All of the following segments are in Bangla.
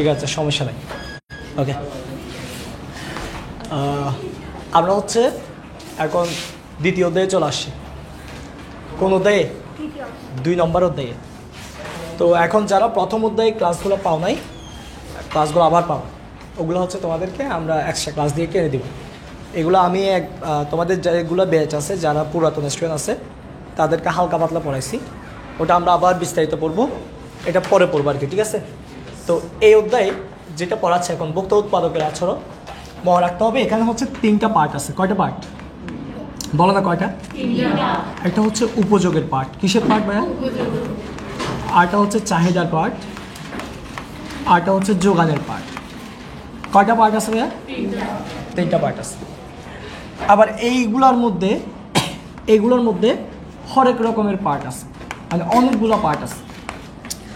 ঠিক আছে, সমস্যা নাই। ওকে, আমরা হচ্ছে এখন দ্বিতীয় অধ্যায়ে চলে আসছি। কোন অধ্যায়ে? 2 নম্বর অধ্যায়ে। তো এখন যারা প্রথম অধ্যায়ে ক্লাসগুলো পাও নাই, ক্লাসগুলো আবার পাও। ওগুলো হচ্ছে তোমাদেরকে আমরা এক্সট্রা ক্লাস দিয়ে কিনে দেবো। এগুলো আমি তোমাদের যেগুলো ব্যাচ আছে, যারা পুরাতন স্টুডেন্ট আছে তাদেরকে হালকা পাতলা পড়াইছি। ওটা আমরা আবার বিস্তারিত পড়বো, এটা পরে পড়বো আর কি, ঠিক আছে? তো এই অধ্যায়ে যেটা পড়াচ্ছে এখন, ভোক্তা উৎপাদকের আচরণ, মনে রাখতে হবে এখানে হচ্ছে 3টা পার্ট আছে। কয়টা পার্ট বলো না? কয়টা? একটা হচ্ছে উপযোগের পার্ট। কিসের পার্ট ভাইয়া? আরটা হচ্ছে চাহিদার পার্ট, আরটা হচ্ছে যোগানের পার্ট। কয়টা পার্ট আছে ভাইয়া? 3টা পার্ট আছে। আবার এইগুলোর মধ্যে হরেক রকমের পার্ট আছে, মানে অনেকগুলো পার্ট আছে।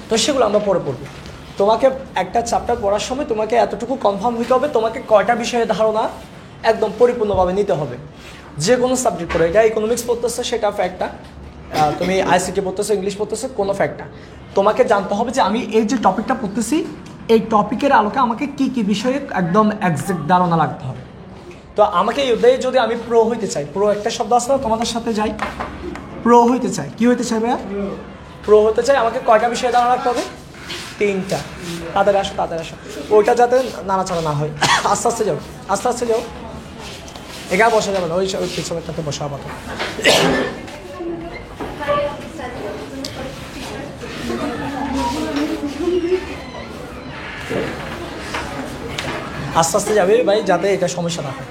তো সেগুলো আমরা পরে পড়বো। তোমাকে একটা চ্যাপ্টার পড়ার সময় তোমাকে এতটুকু কনফার্ম হইতে হবে, তোমাকে কয়টা বিষয়ে ধারণা একদম পরিপূর্ণভাবে নিতে হবে। যে কোনো সাবজেক্ট পড়ে, এটা ইকোনমিক্স পড়তেছে সেটা ফ্যাক্টটা, তুমি আইসিটি পড়তেছো, ইংলিশ পড়তেছো, কোনো ফ্যাক্টটা তোমাকে জানতে হবে যে আমি এই যে টপিকটা পড়তেছি, এই টপিকের আলোকে আমাকে কি কি বিষয়ে একদম একজ্যাক্ট ধারণা লাগতে হবে। তো আমাকে এই অধ্যায়ে যদি আমি প্রো হইতে চাই, প্রো একটা শব্দ আছে না তোমাদের সাথে যাই, প্রো হইতে চাই, কি হইতে চাই ভাইয়া? প্রো হতে চাই, আমাকে কয়টা বিষয়ে ধারণা রাখতে হবে? 3টা। তাদের আসো ওইটা যাতে নাড়াচাড়া না হয়। আস্তে আস্তে যাও। এখানে বসা যাবে না, ওই পিছনেরটাতে বসা আপাতত। আস্তে আস্তে যাবে ভাই, যাতে এটা সমস্যা না হয়।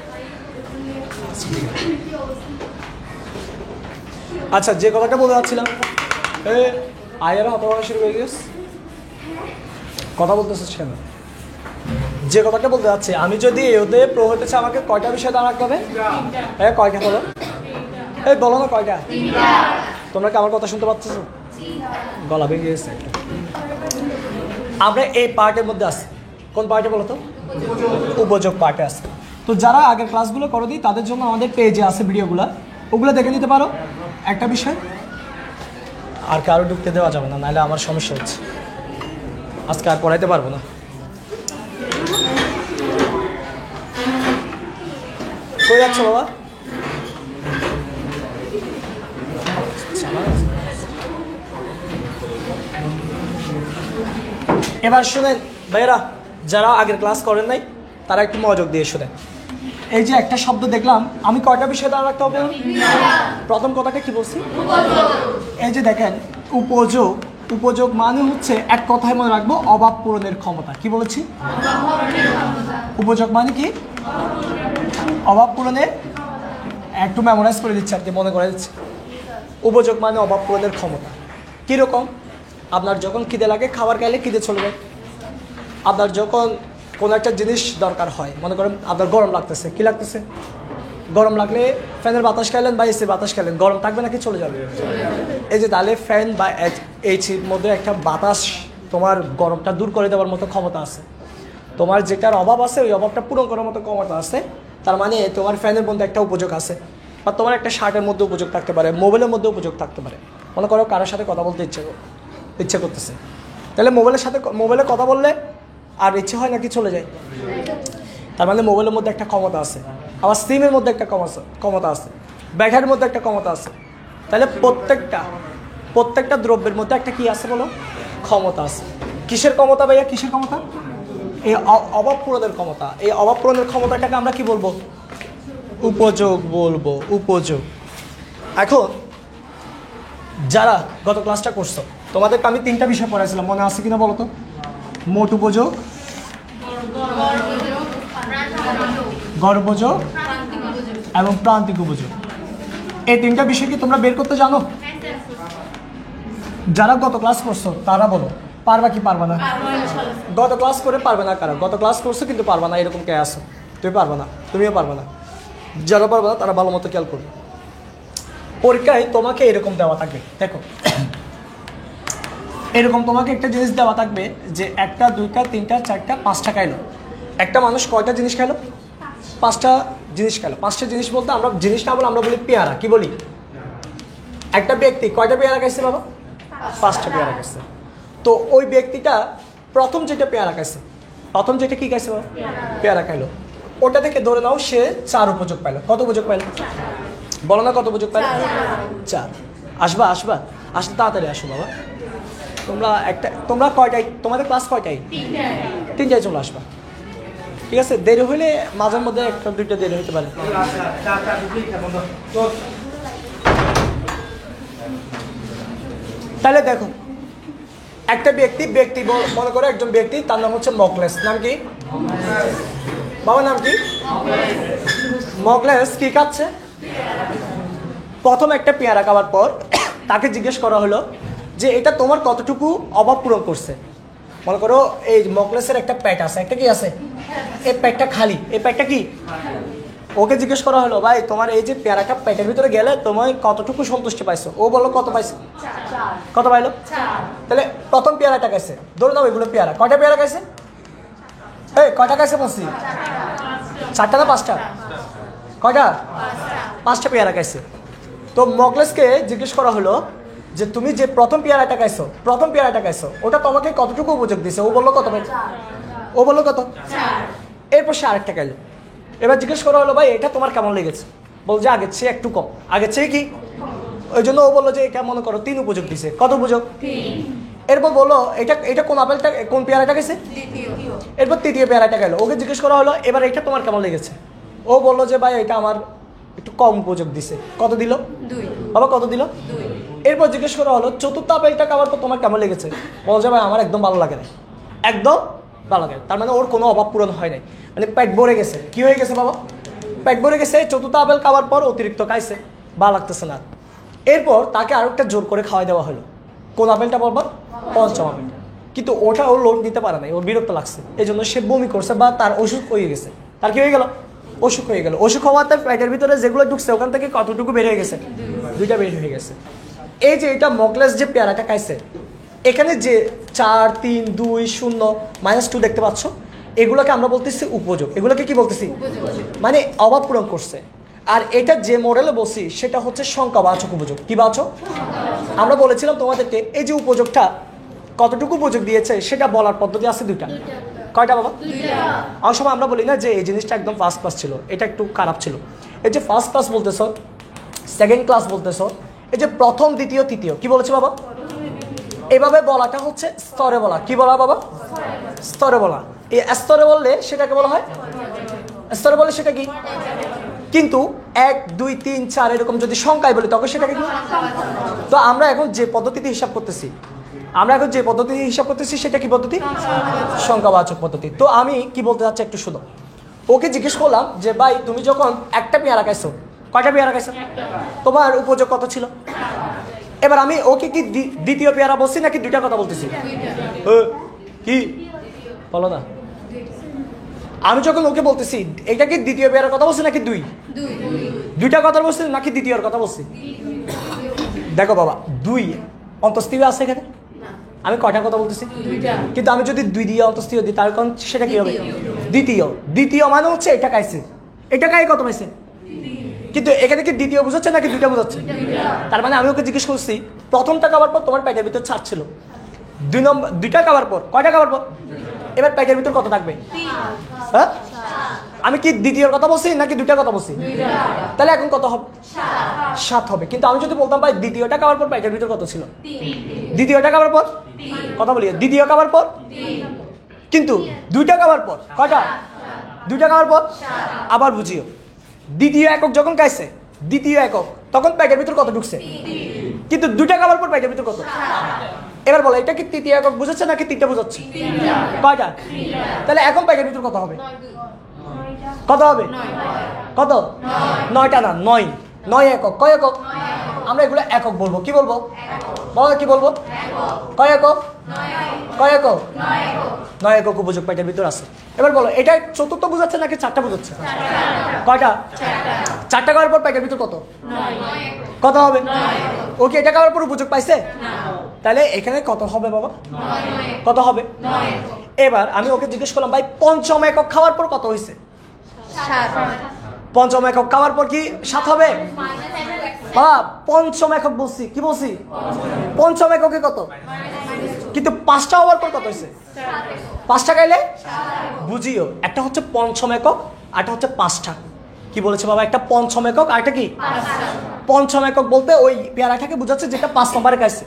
আচ্ছা, যে কথাটা বলে যাচ্ছিলাম, আয়ারা হতে শুরু হয়ে গেছে, কথা বলতেছিস কেন? যে কথাটা বলতে যাচ্ছি, আমি যদি এতে প্রো হতে চাই, আমাকে কয়টা বিষয় ধারণা রাখতে হবে? কয়টা বলো? বলো না কয়টা? তোমরা কি আমার কথা শুনতে পাচ্ছ? গলা ভেঙে গেছে। আমরা এই পার্টের মধ্যে আছি। কোন পার্টে বলো তো? উপযোগ পার্টে আছে। তো যারা আগের ক্লাসগুলো করে দিই তাদের জন্য আমাদের পেজে আছে ভিডিওগুলো, ওগুলো দেখে নিতে পারো। একটা বিষয় আর কারো ঢুকতে দেওয়া যাবে না, নাহলে আমার সমস্যা হচ্ছে, আজকে আর পড়াইতে পারবো না। কই যাচ্ছ বাবা? এবার শুনেন ভাইয়েরা, যারা আগের ক্লাস করেন নাই তারা একটু মনোযোগ দিয়ে শুনেন। এই যে একটা শব্দ দেখলাম, আমি কয়টা বিষয় ধারণা রাখতে হবে? প্রথম কথাটা কি বলছি? এই যে দেখেন, উপযোগ মানে হচ্ছে, এক কথায় মনে রাখবো, অভাব পূরণের ক্ষমতা। কি বলেছি? উপযোগ মানে কি? অভাব পূরণের, একটু মেমোরাইজ করে দিচ্ছি আর কি, মনে করে দিচ্ছি। উপযোগ মানে অভাব পূরণের ক্ষমতা। কীরকম? আপনার যখন খিদে লাগে, খাবার খাইলে খিদে চলে যায়। আপনার যখন কোনো একটা জিনিস দরকার হয়, মনে করেন আপনার গরম লাগতেছে, কি লাগতেছে? গরম লাগলে ফ্যানের বাতাস খাইলেন বা এসির বাতাস খাইলেন, গরম থাকবে নাকি চলে যাবে? এই যে তাহলে ফ্যান বা এসির মধ্যে একটা বাতাস তোমার গরমটা দূর করে দেওয়ার মতো ক্ষমতা আছে। তোমার যেটার অভাব আছে ওই অভাবটা পূরণ করার মতো ক্ষমতা আছে। তার মানে তোমার ফ্যানের মধ্যে একটা উপযোগ আছে, বা তোমার একটা শার্টের মধ্যে উপযোগ থাকতে পারে, মোবাইলের মধ্যে উপযোগ থাকতে পারে। মনে করো কারোর সাথে কথা বলতে ইচ্ছে করতেছে, তাহলে মোবাইলে কথা বললে আর ইচ্ছে হয় নাকি চলে যায়? তার মানে মোবাইলের মধ্যে একটা ক্ষমতা আছে, আবার সিমের মধ্যে একটা ক্ষমতা আছে, ব্যাটারির মধ্যে একটা ক্ষমতা আছে। তাহলে প্রত্যেকটা দ্রব্যের মধ্যে একটা কি আছে বলো? ক্ষমতা আছে। কিসের ক্ষমতা ভাইয়া? কিসের ক্ষমতা? এই অভাব পূরণের ক্ষমতা। এই অভাব পূরণের ক্ষমতাটাকে আমরা কি বলবো? উপযোগ বলবো, উপযোগ। এখন যারা গত ক্লাসটা করছো, তোমাদেরকে আমি 3টা বিষয় পড়াইছিলাম, মনে আছে কিনা বলো তো? মোট উপযোগ, গড় উপযোগ এবং প্রান্তিক উপযোগ। এই 3টা বিষয় কি তোমরা বের করতে জানো? যারা গত ক্লাস করছো তারা বলো, পারবা কি পারবা না? গত ক্লাস করে পারবে না কারা? গত ক্লাস করছো কিন্তু পারবা না, এরকম কে আসো? তুমি পারবা না, তুমিও পারবা না। যারা পারবা না তারা ভালো মতো খেয়াল করবে। পরীক্ষায় তোমাকে এরকম দেওয়া থাকবে, দেখো এরকম তোমাকে একটা জিনিস দেওয়া থাকবে যে 1টা 2টা 3টা 4টা 5টা খাইলো। একটা মানুষ কয়টা জিনিস খাইলো? 5টা জিনিস খাইলো। 5টা জিনিস বলতে আমরা জিনিস না বলে আমরা বলি পেয়ারা। কি বলি? একটা ব্যক্তি কয়টা পেয়ারা খাইছে বাবা? 5টা পেয়ারা খাইছে। তো ওই ব্যক্তিটা প্রথম যেটা পেয়ারা খাইছে প্রথম যেটা কি খাইছে বাবা? পেয়ারা খাইলো। ওটা থেকে ধরে নাও সে 4 উপযোগ পাইলো। কত উপযোগ পাইলো বলো না, কত উপযোগ পাইলো? 4। আসবা আসলে তাড়াতাড়ি আসো বাবা। তোমরা কয়টায়, তোমাদের ক্লাস কয়টায়? 3টায় চলে আসবা, ঠিক আছে? দেরি হইলে মাঝের মধ্যে 1-2টা দেরি হতে পারে। তাহলে দেখো, একটা ব্যক্তি মনে করো একজন ব্যক্তি, তার নাম হচ্ছে মকলেস। নাম কি বাবার নাম কি? মকলেস কি খাচ্ছে? প্রথম একটা পেয়ারা খাওয়ার পর তাকে জিজ্ঞেস করা হলো যে এটা তোমার কতটুকু অভাব পূরণ করছে। মনে করো এই মকলেসের একটা পেট আছে, একটা কি আছে, এই পেটটা খালি, এই পেটটা কি? ওকে জিজ্ঞেস করা হলো ভাই তোমার এই যে পেয়ারাটা পেটের ভিতরে গেলে তোমার কতটুকু সন্তুষ্টি পাইছো? ও বললো কত পাইছো? কত পাইলো? তাহলে প্রথম পেয়ারাটা খাইছে, ধরে নাও এগুলো পেয়ারা, কয়টা পেয়ারা খাইছে? এই কয়টা খাইছে বলছি? 4টা না 5টা? কয়টা? 5টা পেয়ারা খাইছে। তো মকলেসকে জিজ্ঞেস করা হলো যে তুমি যে প্রথম পেয়ারাটা খাইছো ওটা তোমাকে কতটুকু উপযোগ দিছে? ও বললো কত পাইছো? ও বললো কত? 4। এরপর সে আরেকটা খাইলো। এবার জিজ্ঞেস করা হলো ভাই এটা তোমার কেমন লেগেছে? বলছে আগের চেয়ে একটু কম। আগের চেয়ে কি? ওই জন্য ও বললো যে এটা মনে করো 3 উপযোগ দিছে। কত উপযোগ? 3। এরপর বললো এটা কোন আপেলটা, কোন পেয়ারাটা গেছে? এরপর 3য় পেয়ারাটা গেল। ওকে জিজ্ঞেস করা হলো এবার এটা তোমার কেমন লেগেছে? ও বললো যে ভাই এটা আমার একটু কম উপযোগ দিছে। কত দিল? 2। বাবা কত দিল? 2। এরপর জিজ্ঞেস করা হলো 4র্থ আপেলটা খাওয়ার পর তোমার কেমন লেগেছে? বলছে ভাই আমার একদম ভালো লাগে না, একদম ভালো লাগে। তার মানে ওর কোনো অভাব পূরণ হয় নাই, মানে পেট ভরে গেছে। কি হয়ে গেছে বাবা? পেট ভরে গেছে। 4র্থ আপেল খাওয়ার পর অতিরিক্ত খাইছে, ভালো লাগতেছে না। এরপর তাকে আরেকটা জোর করে খাওয়াই দেওয়া হলো। কোন আপেলটা বলবো? 5ম আপেলটা। কিন্তু ওটা ওর লোড নিতে পারে নাই, ওর বিরক্ত লাগছে, এই জন্য সে বমি করছে বা তার অসুখ হয়ে গেছে। তার কি হয়ে গেল? অসুখ হয়ে গেল। অসুখ হওয়াতে পেটের ভিতরে যেগুলো ঢুকছে ওখান থেকে কতটুকু বের হয়ে গেছে? 2টা বের হয়ে গেছে। এই যে এটা মকলেস যে পেয়ারাটা খাইছে, এখানে যে 4, 3, 2, 0, -2 দেখতে পাচ্ছ, এগুলোকে আমরা বলতেছি উপযোগ। এগুলোকে কি বলতেছি? মানে অভাব পূরণ করছে। আর এটা যে মডেলে বলছি সেটা হচ্ছে সংখ্যাবাচক উপযোগ। কি বাচক? আমরা বলেছিলাম তোমাদেরকে এই যে উপযোগটা কতটুকু উপযোগ দিয়েছে সেটা বলার পদ্ধতি আছে 2টা। কয়টা বাবা? 2টা। আর সময় আমরা বলি না যে এই জিনিসটা একদম ফার্স্ট ক্লাস ছিল, এটা একটু খারাপ ছিল। এই যে ফার্স্ট ক্লাস বলতেছো, সেকেন্ড ক্লাস বলতেছো, এই যে প্রথম, দ্বিতীয়, তৃতীয়, কি বলেছে বাবা? এভাবে বলাটা হচ্ছে স্তরে বলা। কি বলা বাবা? স্তরে বলা। এই স্তরে বললে সেটাকে বলা হয় স্তরে বললে সেটা কি? কিন্তু 1, 2, 3, 4 এরকম যদি সংখ্যায় বলি তখন সেটাকে কি? তো আমরা এখন যে পদ্ধতিতে হিসাব করতেছি সেটা কি পদ্ধতি? সংখ্যাবাচক পদ্ধতি। তো আমি কি বলতে চাচ্ছি একটু শুনো। ওকে জিজ্ঞেস করলাম যে ভাই তুমি যখন একটা পেয়ারা খাইছো, কয়টা পেয়ারা খাইছো? তোমার উপযোগ কত ছিল? এবার আমি ওকে কি দ্বিতীয় পেয়ারা বলছি নাকি 2টা কথা বলতেছি? কি বলো না? আমি যখন ওকে বলতেছি এটা কি দ্বিতীয় পেয়ারার কথা বলছি নাকি 2টা কথা বলছি নাকি দ্বিতীয়র কথা বলছি? দেখো বাবা 2 অন্তঃস্থির আছে এখানে। আমি কয়টা কথা বলতেছি? 2টা। কিন্তু আমি যদি 2 দিয়ে অন্তঃস্থির দিই তার কারণ সেটা কি হবে? দ্বিতীয় মানে হচ্ছে এটা খাইছে, এটা খাই কত পাইছে? কিন্তু এখানে কি দ্বিতীয় বোঝাচ্ছে নাকি 2টা বোঝাচ্ছে? তার মানে আমি ওকে জিজ্ঞেস করছি প্রথমটা খাওয়ার পর তোমার পেটের ভিতর ছাড় ছিল, 2টা খাওয়ার পর কয়টা খাওয়ার পর? এবার পেটের ভিতর কত থাকবে? হ্যাঁ, আমি কি দ্বিতীয়র কথা বলছি নাকি 2টার কথা বলছি? তাহলে এখন কত হবে? 7 হবে। কিন্তু আমি যদি বলতাম ভাই দ্বিতীয়টা খাওয়ার পর পেটের ভিতর কত ছিল? 3। দ্বিতীয়টা খাওয়ার পর কথা বলি, দ্বিতীয় খাওয়ার পর 3। কিন্তু 2টা খাওয়ার পর কয়টা? 2টা খাওয়ার পর আবার বুঝিও, দ্বিতীয় একক যখন খাইছে, দ্বিতীয় একক তখন পেটের ভিতর কত ঢুকছে? 3। কিন্তু 2টা খাওয়ার পর পেটের ভিতর কত? এবার বলো এটা কি তৃতীয় একক বুঝাচ্ছে নাকি 3টা বোঝাচ্ছে? কয়টা? তাহলে এখন পেটের ভিতর কত হবে? কত হবে? কত? 9টা না, 9 একক। কয় একক? আমরা এগুলো একক বলবো। কি বলবো? বলো কি বলবো? কয় একক? কয় একক? 9 একক উপযোগ পেটের ভিতর আছে। এবার বলো এটা 4র্থ বোঝাচ্ছে নাকি 4টা বোঝাচ্ছে? কয়টা? 4টা খাওয়ার পর পেটের ভিতর কত? 9। কত হবে? ওকে এটা খাওয়ার পর উপযোগ পাইছে? তাহলে এখানে কত হবে বাবা? 9। কত হবে? 9। এবার আমি ওকে জিজ্ঞেস করলাম ভাই পঞ্চম একক খাওয়ার পর কত হয়েছে? 7। পঞ্চম একক খাওয়ার পর কি 7 হবে? বাবা পঞ্চম একক বলছি, কি বলছি? পঞ্চম এককে কত? কিন্তু 5টা হওয়ার পর কত হয়েছে? 5টা গাইলে বুঝিও, একটা হচ্ছে পঞ্চম একক, আরটা হচ্ছে 5টা। কি বলেছে বাবা? একটা পঞ্চম একক, আরটা কি? পঞ্চম একক বলতে ওই পেয়ারাটাকে বোঝাচ্ছে যেটা 5 নম্বরে গাইছে।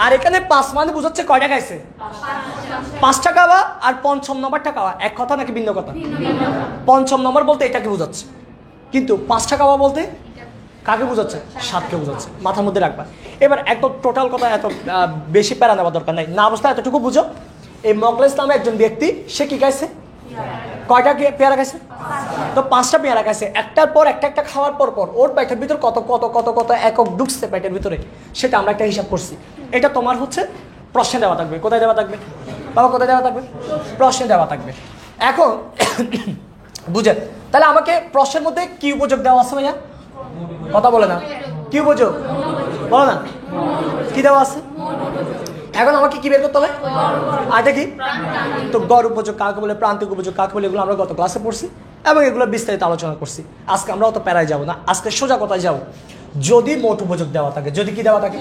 আর এখানে 5 মানে বোঝাচ্ছে কয়টা গাইছে? 5টা গাওয়া আর পঞ্চম নম্বরটা গাওয়া এক কথা নাকি ভিন্ন কথা? পঞ্চম নম্বর বলতে এটাকে বোঝাচ্ছে, কিন্তু 5টা গাওয়া বলতে কাকে বোঝাচ্ছে? 7কে বোঝাচ্ছে। মাথার মধ্যে রাখবা। এবার একদম টোটাল কথা এত বেশি প্যারা নেওয়ার দরকার নাই, না অবস্থা এতটুকু বুঝো। এই মোখলেস নামে একজন ব্যক্তি, সে কি গাইছে? কয়টা পেয়ারা গাইছে? তো 5টা পেয়ারা গাইছে। একটার পর একটা খাওয়ার পর ওর পেটের ভিতর কত কত কত কত একক ঢুকছে পেটের ভিতরে, সেটা আমরা একটা হিসাব করছি। এটা তোমার হচ্ছে প্রশ্নে দেওয়া থাকবে। কোথায় দেওয়া থাকবে বাবা? কোথায় দেওয়া থাকবে? প্রশ্নে দেওয়া থাকবে। এখন বুঝেন, তাহলে আমাকে প্রশ্নের মধ্যে কি উপযোগ দেওয়া আছে ভাইয়া? কথা বলে না, কি উপযোগ বলো না, কি দেওয়া আছে? এখন আমাকে কি বের করতে হবে? আরেকটা কি? তো গড় উপযোগ কাকে বলে, প্রান্তিক উপযোগ কাকে বলে, এগুলো আমরা গত ক্লাসে পড়ছি এবং এগুলো বিস্তারিত আলোচনা করছি। আজকে আমরা অত প্যারায় যাব না, আজকে সোজা কথায় যাব। যদি মোট উপযোগ দেওয়া থাকে, যদি কি দেওয়া থাকে,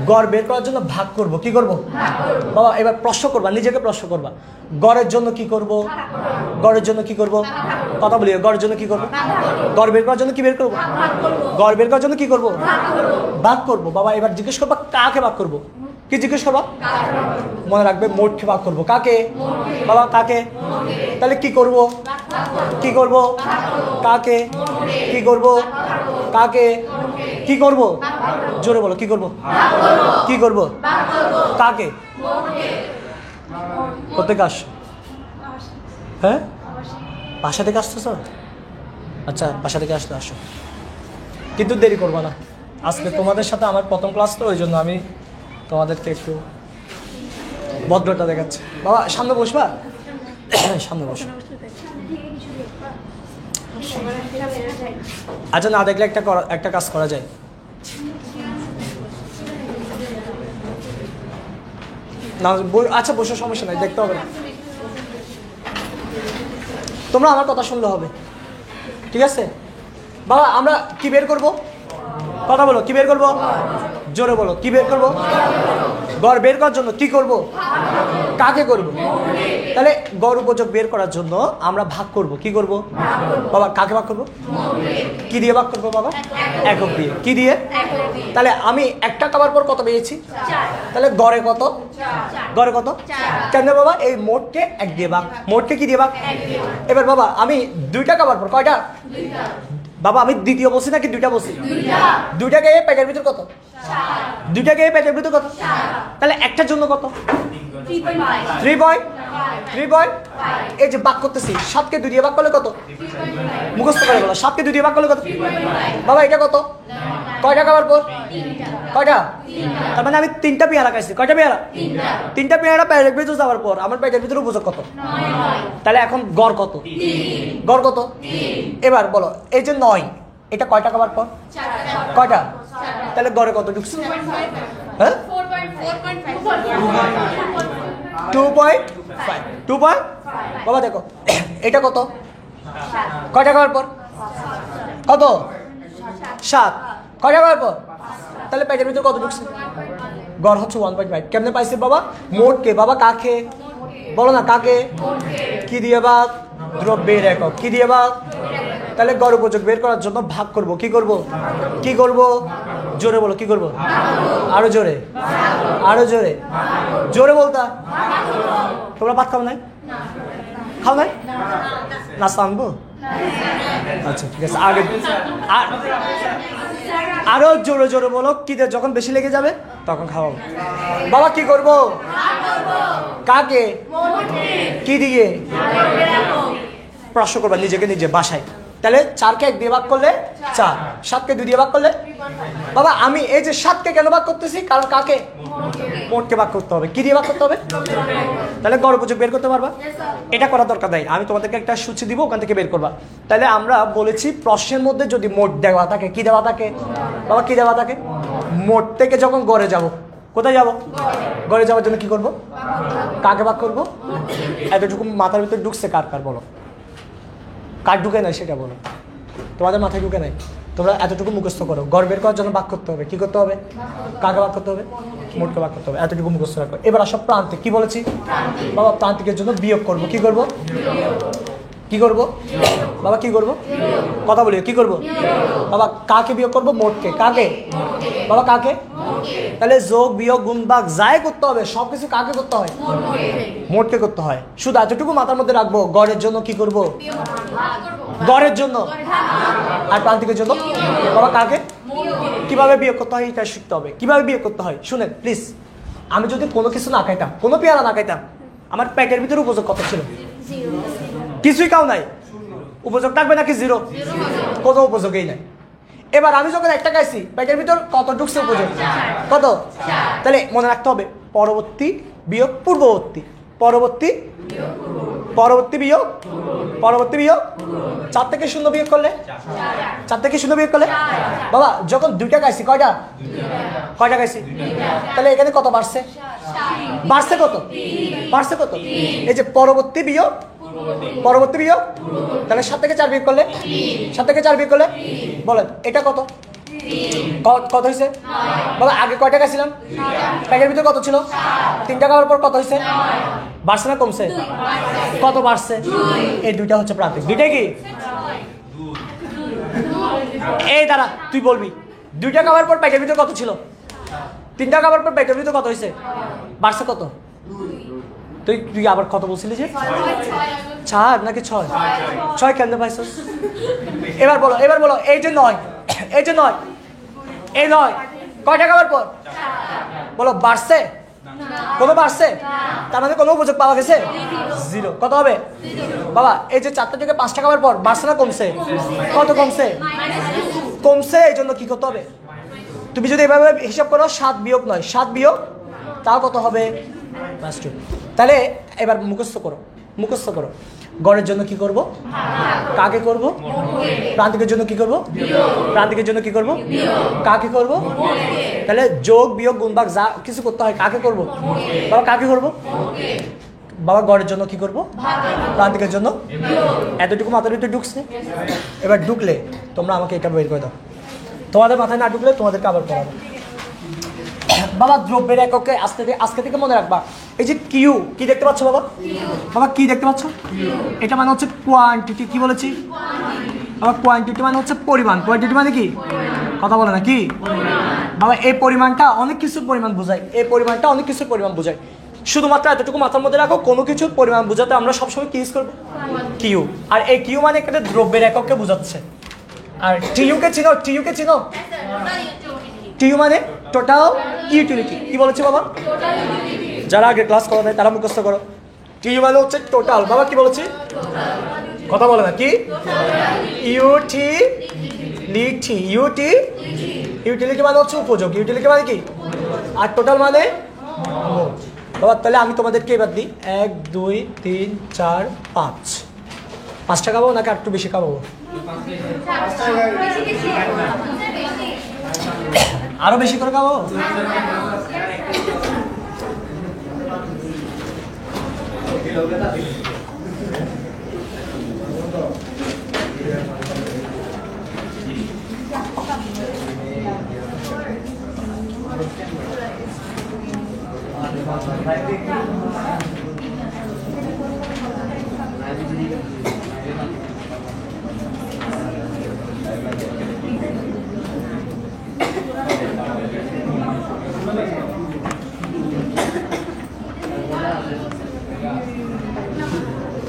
গড় বের করার জন্য ভাগ করব। কি করব বাবা? এবার প্রশ্ন করবা, নিজেকে প্রশ্ন করবা, গড়ের জন্য কি করব? গড়ের জন্য কি করব? কথা বলি, গড়ের জন্য কি করব? গড় বের করার জন্য কি বের করব? গড় বের করার জন্য কি করব? ভাগ করব। বাবা এবার জিজ্ঞেস করবা কাকে ভাগ করব? কি জিজ্ঞেস করবা? মনে রাখবে মোটকে ভাগ করব। কাকে বাবা? কাকে? তাহলে কি করব? কি করব? কাকে? কি করব? কাকে? কি করব? জোরে বলো, কি করব? কি করব? কাকে? কোথেকে আসছো? হ্যাঁ, বাসা থেকে আসতেছ? আচ্ছা, বাসা থেকে আসো, কিন্তু দেরি করবা না। আজকে তোমাদের সাথে আমার প্রথম ক্লাস, তো ওই জন্য আমি তোমাদেরকে একটু ভদ্রতা দেখাচ্ছি। বাবা সামনে বসবা, সামনে বসো। আচ্ছা, না দেখলে একটা কাজ করা যায়। না আচ্ছা বসো, সমস্যা নাই, দেখতে হবে না। তোমরা আমার কথা শুনলে হবে, ঠিক আছে? বাবা আমরা কি বের করব? কথা বলো, কি বের করব? জোরে বলো, কি বের করব? গড় বের করার জন্য কি করব? কাকে করব? তাহলে গড় উপযোগ বের করার জন্য আমরা ভাগ করব। কি করব বাবা? কাকে ভাগ করব? কি দিয়ে ভাগ করব বাবা? একক দিয়ে। কি দিয়ে? তাহলে আমি একটা খাবার পর কত পেয়েছি? তাহলে গড়ে কত? গড়ে কত? কেন বাবা? এই মোটকে 1 দিয়ে ভাগ। মোটকে কি দিয়ে ভাগ? এবার বাবা আমি 2টা খাবার পর, কয়টা বাবা? আমি দ্বিতীয় বসি নাকি 2টা বসি? 2টা গিয়ে পেটের ভিতর কত? 2টা গিয়ে পেটের ভিতর কত? তাহলে একটার জন্য কত? 3.5। এই যে ভাগ করতেছি, 7কে 2 দিয়ে ভাগ করলে কত? মুখস্থ করে বলো, 7কে 2 দিয়ে ভাগ করলে কত? বাবা এটা কত? কয়টা খাবার পর? কয়টা? তার মানে আমি 3টা পেয়ারা খাইছি। কয়টা পেয়ারা? 3টা পেয়ারা পেটের ভিতর যাওয়ার পর আমার পেটের ভিতরে উপযোগ কত? তাহলে এখন গড় কত? গড় কত? এবার বলো, এই যে 9, এটা কয়টা খাবার পর? কয়টা? তাহলে গড়ে কত ঢুকছে? হ্যাঁ, 2.5। বাবা দেখো এটা কত? কয়টা খাবার পর? কত? 7। কয়টা খাবার পর? তাহলে পেটের ভিতরে কত ঢুকছে? গড় হচ্ছে 1.5। কেমনে পাইছে বাবা? মোটকে। বাবা কাকে বলো না, কাকে? কি দিয়ে ভাগ? দ্রব্যের একক। কি দিয়ে ভাগ? তাহলে গড় উপযোগ বের করার জন্য ভাগ করব। কি করব? কি করব? জোরে বলো, কি করব? আরো জোরে, আরো জোরে, জোরে বলতা। তোমরা ভাত খাও নাই? খাও নাই? নাস্তা আনবো? আচ্ছা ঠিক আছে, আগে আরো জোরে জোরে বলো। কি দিয়ে? যখন বেশি লেগে যাবে তখন খাওয়াবো। বাবা কি করব? কাকে? কি দিয়ে? প্রশ্ন করবা নিজেকে নিজে বাসায়। তাহলে 4কে 1 দিয়ে ভাগ করলে 4, 7কে 2 দিয়ে ভাগ করলে বাবা আমি এই যে 7কে কেন ভাগ করতেছি? কারণ কাকে? মোটকে ভাগ করতে হবে। কি দিয়ে ভাগ করতে হবে? তাহলে গড় উপযোগ বের করতে পারবা। এটা করা দরকার নাই, আমি তোমাদেরকে একটা সূচি দিব, ওখান থেকে বের করবা। তাহলে আমরা বলেছি প্রশ্নের মধ্যে যদি মোট দেওয়া থাকে, কি দেওয়া থাকে বাবা? কি দেওয়া থাকে? মোট থেকে যখন গড়ে যাব, কোথায় যাব? গড়ে যাওয়ার জন্য কি করব? কাকে ভাগ করব? এতটুকু মাথার ভিতরে ঢুকছে কার কার বলো? কার ঢুকে নাই সেটা বলো। তোমাদের মাথায় ঢুকে নাই? তোমরা এতটুকু মুখস্থ করো। গড় বের করার জন্য ভাগ করতে হবে। কি করতে হবে? কাকে ভাগ করতে হবে? মোটকে ভাগ করতে হবে। এতটুকু মুখস্থ রাখো। এবার আসো প্রান্তিক। কি বলেছি বাবা? প্রান্তিকের জন্য বিয়োগ করব। কি করব? কি করব বাবা? কি করব? কথা বলি। কি করব বাবা? কাকে বিয়োগ করব? মোটকে। কাকে বাবা? কাকে? তাহলে যোগ বিয়োগ গুণ ভাগ যাই করতে হবে সবকিছু কাকে করতে হয়? মোটকে করতে হয়। শুধু এতটুকু মাথার মধ্যে রাখবো, গড়ের জন্য কি করব? গড়ের জন্য। আর প্রান্তিকের জন্য বাবা কাকে? কিভাবে বিয়োগ করতে হয় এটা শিখতে হবে। কিভাবে বিয়োগ করতে হয় শুনেন প্লিজ। আমি যদি কোনো কিছু না খাইতাম, কোনো পেয়ারা না খাইতাম, আমার পেটের ভিতরে উপযোগ কত ছিল? কিছুই খাও নাই, উপযোগ থাকবে নাকি? জিরো। কোনো উপযোগই নাই। এবার আমি যখন একটা খাইছি পেটের ভিতর কত ঢুকছে উপযোগ? কত? তাহলে মনে রাখতে হবে পরবর্তী বিয়োগ পূর্ববর্তী, পরবর্তী পরবর্তী বিয়োগ পরবর্তী বিয়োগ। 4 থেকে 0 বিয়োগ করলে 4 থেকে 0 বিয়োগ করলে বাবা যখন 2টা খাইছি কয়টা? কয়টা খাইছি? তাহলে এখানে কত বাড়ছে? বাড়ছে কত? বাড়ছে কত? এই যে পরবর্তী বিয়োগ পরবর্তী বিয়োগ। তাহলে 7 থেকে 4 বিয়োগ করলে 7 থেকে 4 বিয়োগ করলে বলেন এটা কত? কত হয়েছে বাবা? আগে কয় টাকা ছিলাম? প্যাকের ভিতরে কত ছিল? 3 টাকা হওয়ার পর কত হয়েছে? বাড়ছে না কমছে? কত বাড়ছে? এই দুইটা হচ্ছে প্রান্তিক। দুইটা কি? এই দাঁড়া, তুই বলবি 2 টাকা হওয়ার পর প্যাকের ভিতরে কত ছিল? 3 টাকা হওয়ার পর প্যাকের ভিতরে কত হয়েছে? বাড়ছে কত? তুই আবার কত বলছিলি যে 4 নাকি 6? 6 কেন পাইছস? এবার বলো এই যে 9, এই যে 9, এই 9 কয় টাকা হওয়ার পর বলো বাড়ছে? কোনো বাড়ছে? তার মানে কোনো উপযোগ পাওয়া গেছে? 0। কত হবে বাবা? এই যে 4 থেকে 5 টাকা হওয়ার পর বাড়ছে না কমছে? কত কমছে? কমছে। এই জন্য কি করতে হবে? তুমি যদি এভাবে হিসাব করো 7 বিয়োগ 9, 7 বিয়োগ তাও কত হবে? +2। তাহলে এবার মুখস্থ করো, মুখস্থ করো। গড়ের জন্য কি করব? কাকে করব? প্রান্তিকের জন্য কি করব? প্রান্তিকের জন্য কি করব? কাকে করব? তাহলে যোগ বিয়োগ গুণ ভাগ যা কিছু করতে হয় কাকে করব বাবা? কাকে করব বাবা? গড়ের জন্য কি করব? প্রান্তিকের জন্য। এতটুকু মাথার ভিতরে ঢুকছে? এবার ঢুকলে তোমরা আমাকে এটা বের করে দাও। তোমাদের মাথায় না ঢুকলে তোমাদেরকে আবার পড়াবো। বাবা দ্রব্যের এককে আজকে থেকে মনে রাখবা। এই যে কিউ, কি দেখতে পাচ্ছ বাবা? বাবা কি দেখতে পাচ্ছ? এটা মানে হচ্ছে কোয়ান্টিটি। কি বলেছি বাবা? কোয়ান্টিটি মানে হচ্ছে পরিমাণ। কোয়ান্টিটি মানে কি? কথা বলে না কি বাবা? এই পরিমাণটা অনেক কিছুর পরিমাণ বোঝায়। এই পরিমাণটা অনেক কিছুর পরিমাণ বোঝায়। শুধুমাত্র এতটুকু মাথার মধ্যে রাখো, কোনো কিছুর পরিমাণ বোঝাতে আমরা সবসময় কি ইউজ করবো? কিউ। আর এই কিউ মানে একটা দ্রব্যের এককে বোঝাচ্ছে। আর টিইউকে চিনো? টিইউকে চিনো? টিইউ মানে টোটাল ইউটিলিটি। কি বলেছি বাবা? যারা আগে ক্লাস করা দেয় তারা মুখস্থ করো। টিইউ মানে হচ্ছে টোটাল। বাবা কি বলেছি? কথা বলে না কি? ইউটিলিটি। ইউটিলিটি মানে হচ্ছে উপযোগ। ইউটিলিটি মানে কি? আর টোটাল মানে বাবা। তাহলে আমি তোমাদেরকে এবার দিই 1 2 3 4 5। 5 টাকা খাবো নাকি একটু বেশি খাবো? আরো বেশি করে খাবো?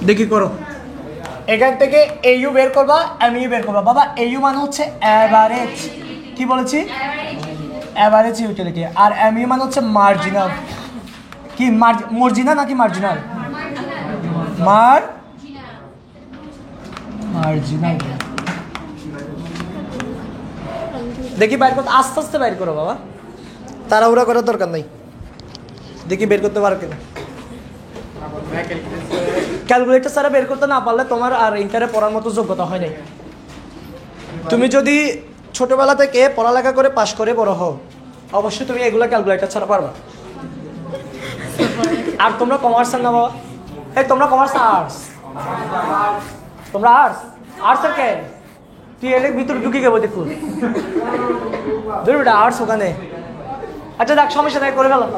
দেখি করো। এখান থেকে এইউ বের করবা, এমইউ বের করবা। বাবা এইউ মানে হচ্ছে অ্যাভারেজ। কি বলেছি? Average utility. আর এমইউ মানে হচ্ছে মার্জিনাল। কি মার্জিনাল নাকি মার্জিনাল? মার্জিনাল। দেখি বাইর করতে, আস্তে আস্তে বাইর করো বাবা, তাড়াহুড়া করার দরকার নেই। দেখি বের করতে পারো কিনা। ক্যালকুলেটর ছাড়া বের করতে না পারলে তোমার আর ইন্টারে পড়ার মতো যোগ্যতা হয় নাই। তুমি যদি ছোটবেলা থেকে পড়ালেখা করে পাশ করে বড় হও, অবশ্যই তুমি এগুলো ক্যালকুলেটর ছাড়া পারবা। আর তোমরা কমার্স না বাবা? এই তোমরা কমার্স আর্টস? তোমরা আর্টস? আর্টসের কে? তুই এলে ভিতরে ঢুকে যাবো দেখুন ধরুন আর্টস ওখানে আচ্ছা দেখ সমস্যা নাই করে ফেলো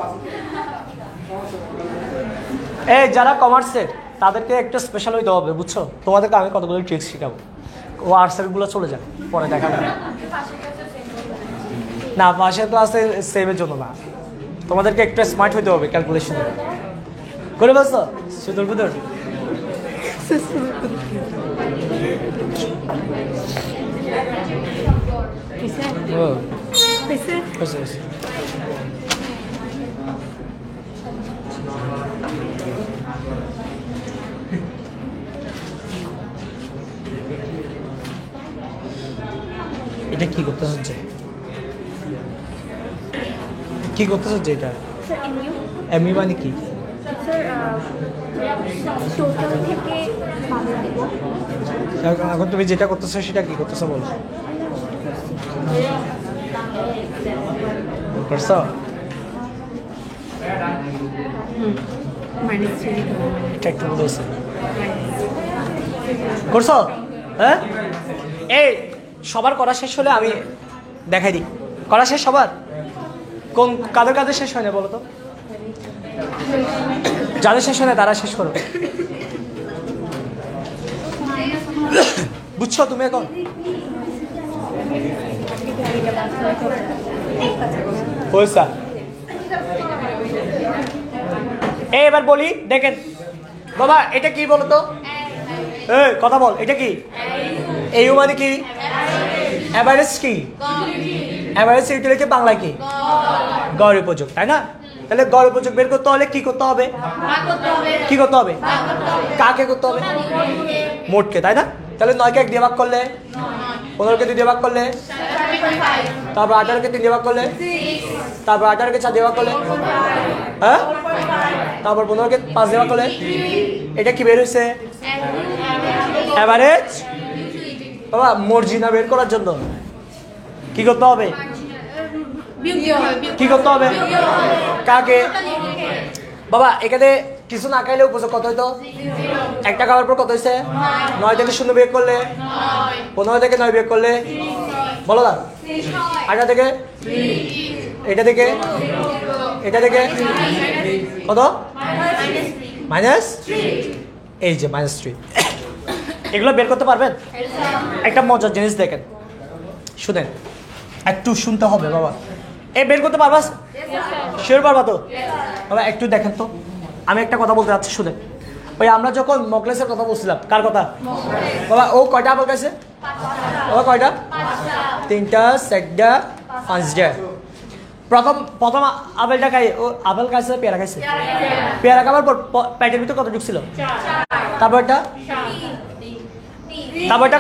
এই যারা কমার্সের তাদেরকে একটা স্পেশাল হইতে হবে বুঝছো তোমাদেরকে আমি কতগুলো ট্রিক্স শেখাবো ও আর্টসেরগুলো চলে যাবে পরে দেখা যাবে না পাশের ক্লাসে সেভের জন্য না তোমাদেরকে একটু স্মার্ট হইতে হবে ক্যালকুলেশন করে বলছো সুদূর বুদুর এটা কি করতে হচ্ছে কি করতে হচ্ছে এটা এমইউ মানে কি এখন তুমি যেটা করতেছো সেটা কি করতেছো বলো করছো এটা একটু বলছে করছো হ্যাঁ এই সবার করা শেষ হলে আমি দেখাই দিই করা শেষ সবার কোন কাদের কাদের শেষ হয় না বলো তো যাদের শেষ হয় না তারা শেষ করো বুঝছো তুমি এখন এবার বলি দেখেন বাবা এটা কি বলো তো কথা বল এটা কি এই মানে কি এভারেজ কি এভারেজ লিখে বাংলা কি গড় উপযোগ তাই না তাহলে গড় উপযোগ বের করতে হলে কি করতে হবে কি করতে হবে কাকে করতে হবে মোটকে তাই না তাহলে 9 কে 1 দিয়ে ভাগ করলে 15 কে 2 দিয়ে ভাগ করলে তারপর 18 কে 3 দিয়ে ভাগ করলে তারপর 18 কে 4 দিয়ে ভাগ করলে হ্যাঁ তারপর 15 কে 5 দিয়ে ভাগ করলে এটা কি বের হইছে এভারেজ বাবা মর্জিনা বের করার জন্য কি করতে হবে কি করতে হবে কাকে বাবা এখানে কিছু না খাইলে উপযোগ কত হইতো একটা খাওয়ার পর কত হয়েছে 9 থেকে 0 বিয়োগ করলে 15 থেকে 9 বিয়োগ করলে বলো না 18 থেকে এটা থেকে এটা থেকে কত মাইনাস এই যে -3 এগুলো বের করতে পারবেন একটা মজার জিনিস দেখেন শুনেন একটু শুনতে হবে বাবা এই বের করতে পারবা শিওর পারবা তো বাবা একটু দেখেন তো আমি একটা কথা বলতে যাচ্ছি শুনেন ওই আমরা যখন মকলেসের কথা বলছিলাম কার কথা বাবা ও কয়টা আপেল খাইছে বাবা কয়টা 3টা 4টা 5টা প্রথম আপেলটা খাই ও আপেল খাইছে পেয়ারা খাইছে পেয়ারা খাওয়ার পর পেটের ভিতর কত ঢুকছিল তারপরটা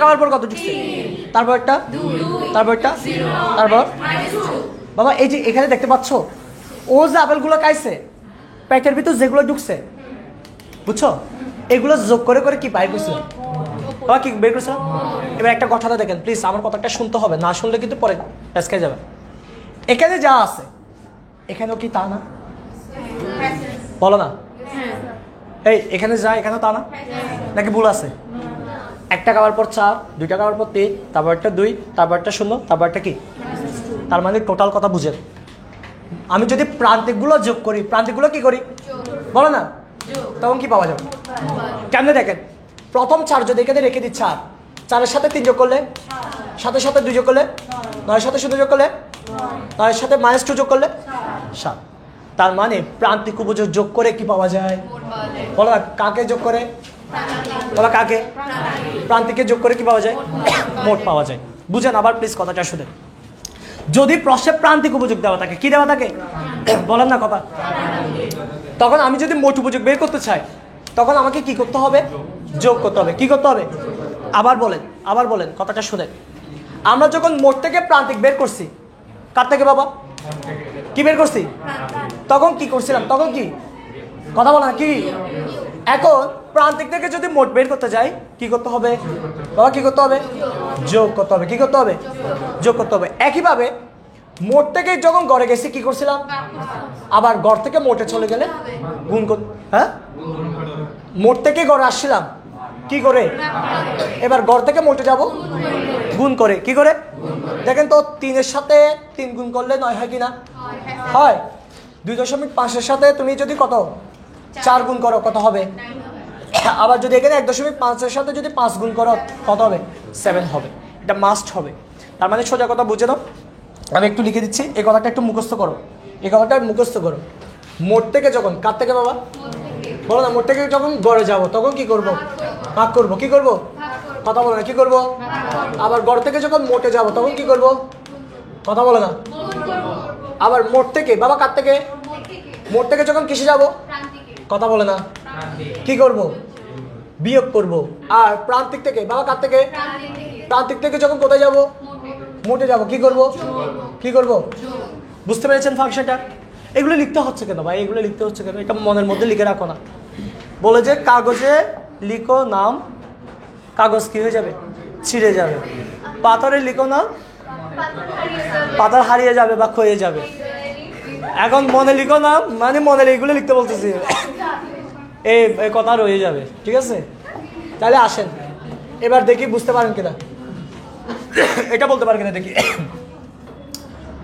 খাওয়ার পর কত ঢুকছে তারপরটা তারপর বাবা এই যে এখানে দেখতে পাচ্ছ ও যে আপেলগুলো খাইছে পেটের ভিতর যেগুলো ঢুকছে বুঝছো এগুলো যোগ করে করে কি পাই বুঝছো বাবা কি বের করছো এবার একটা কথাটা দেখেন প্লিজ আমার কথাটা শুনতে হবে না শুনলে কিন্তু পরে পেছকে যাবে এখানে যা আছে এখানেও কি তা না বলো না এই এখানে যা এখানেও তা না নাকি ভুল আছে একটা খাওয়ার পর 4 2টা খাওয়ার পর 3 তারপর একটা 2 তারপর একটা 0 তারপর একটা কি তার মানে টোটাল কথা বুঝেন আমি যদি প্রান্তিকগুলো যোগ করি প্রান্তিকগুলো কি করি বলো না তখন কি পাওয়া যাবে কেমনে দেখেন প্রথম 4 যদি এখানে রেখে দিই 4 এর সাথে 3 যোগ করলে 7 এর সাথে 2 যোগ করলে 9 এর সাথে 0 যোগ করলে 9 এর সাথে -2 যোগ করলে 7 তার মানে প্রান্তিক উপযোগ যোগ করে কি পাওয়া যায় বলো না কাকে যোগ করে বলো কাকে প্রান্তিকে যোগ করে কি পাওয়া যায় মোট পাওয়া যায় বুঝেন আবার প্লিজ কথাটা শুনেন যদি প্রশ্নে প্রান্তিক উপযোগ দেওয়া থাকে কি দেওয়া থাকে বলেন না কথা তখন আমি যদি মোট উপযোগ বের করতে চাই তখন আমাকে কি করতে হবে যোগ করতে হবে কি করতে হবে আবার বলেন কথাটা শুনেন আমরা যখন মোট থেকে প্রান্তিক বের করছি কার থেকে বাবা কি বের করছি তখন কি করছিলাম তখন কি কথা বলা কি এখন প্রান্তিক থেকে যদি মোট বের করতে যাই কি করতে হবে বাবা কি করতে হবে যোগ করতে হবে কি করতে হবে যোগ করতে হবে একইভাবে মোট থেকে যখন গড়ে গেছি কি করছিলাম আবার গড় থেকে মোটে চলে গেলে গুণ করতে হ্যাঁ মোট থেকে গড়ে আসছিলাম কি করে এবার গড় থেকে মোটে যাব গুণ করে কি করে দেখেন তো 3-এর সাথে 3 গুণ করলে 9 হয় কিনা হয় 2.5-এর সাথে তুমি যদি কত 4 গুণ করো কত হবে আবার যদি এখানে 1.5-এর সাথে যদি 5 গুণ করো কত হবে 7 হবে এটা মাস্ট হবে তার মানে সোজা কথা বুঝে নাও আমি একটু লিখে দিচ্ছি এই কথাটা একটু মুখস্থ করো এই কথাটা মুখস্থ করো মোট থেকে যখন কার থেকে বাবা বলো না মোট থেকে যখন গড়ে যাব তখন কি করব ভাগ করব কি করব কথা বলো না কি করব আবার গড় থেকে যখন মোটে যাব তখন কি করব কথা বলো না আবার মোট থেকে বাবা কার থেকে মোট থেকে যখন কিসে যাব কথা বলে না কি করব বিয়োগ করব আর প্রান্তিক থেকে বাবা কার থেকে প্রান্তিক থেকে যখন কোথায় যাব মোটে যাব কি করব কি করব বুঝতে পেরেছেন ফাংশনটা এগুলো লিখতে হচ্ছে কেন ভাই এগুলো লিখতে হচ্ছে কেন এটা মনের মধ্যে লিখে রাখো না বলে যে কাগজে লিখো নাম কাগজ কি হয়ে যাবে ছিঁড়ে যাবে পাথরে লিখো না পাথর হারিয়ে যাবে বা ক্ষয়ে যাবে এখন মনে লিখো না মানে মনে এইগুলো লিখতে বলতেছি এই কথা রয়ে যাবে ঠিক আছে তাহলে আসেন এবার দেখি বুঝতে পারেন কিনা এটা বলতে পারেন কিনা দেখি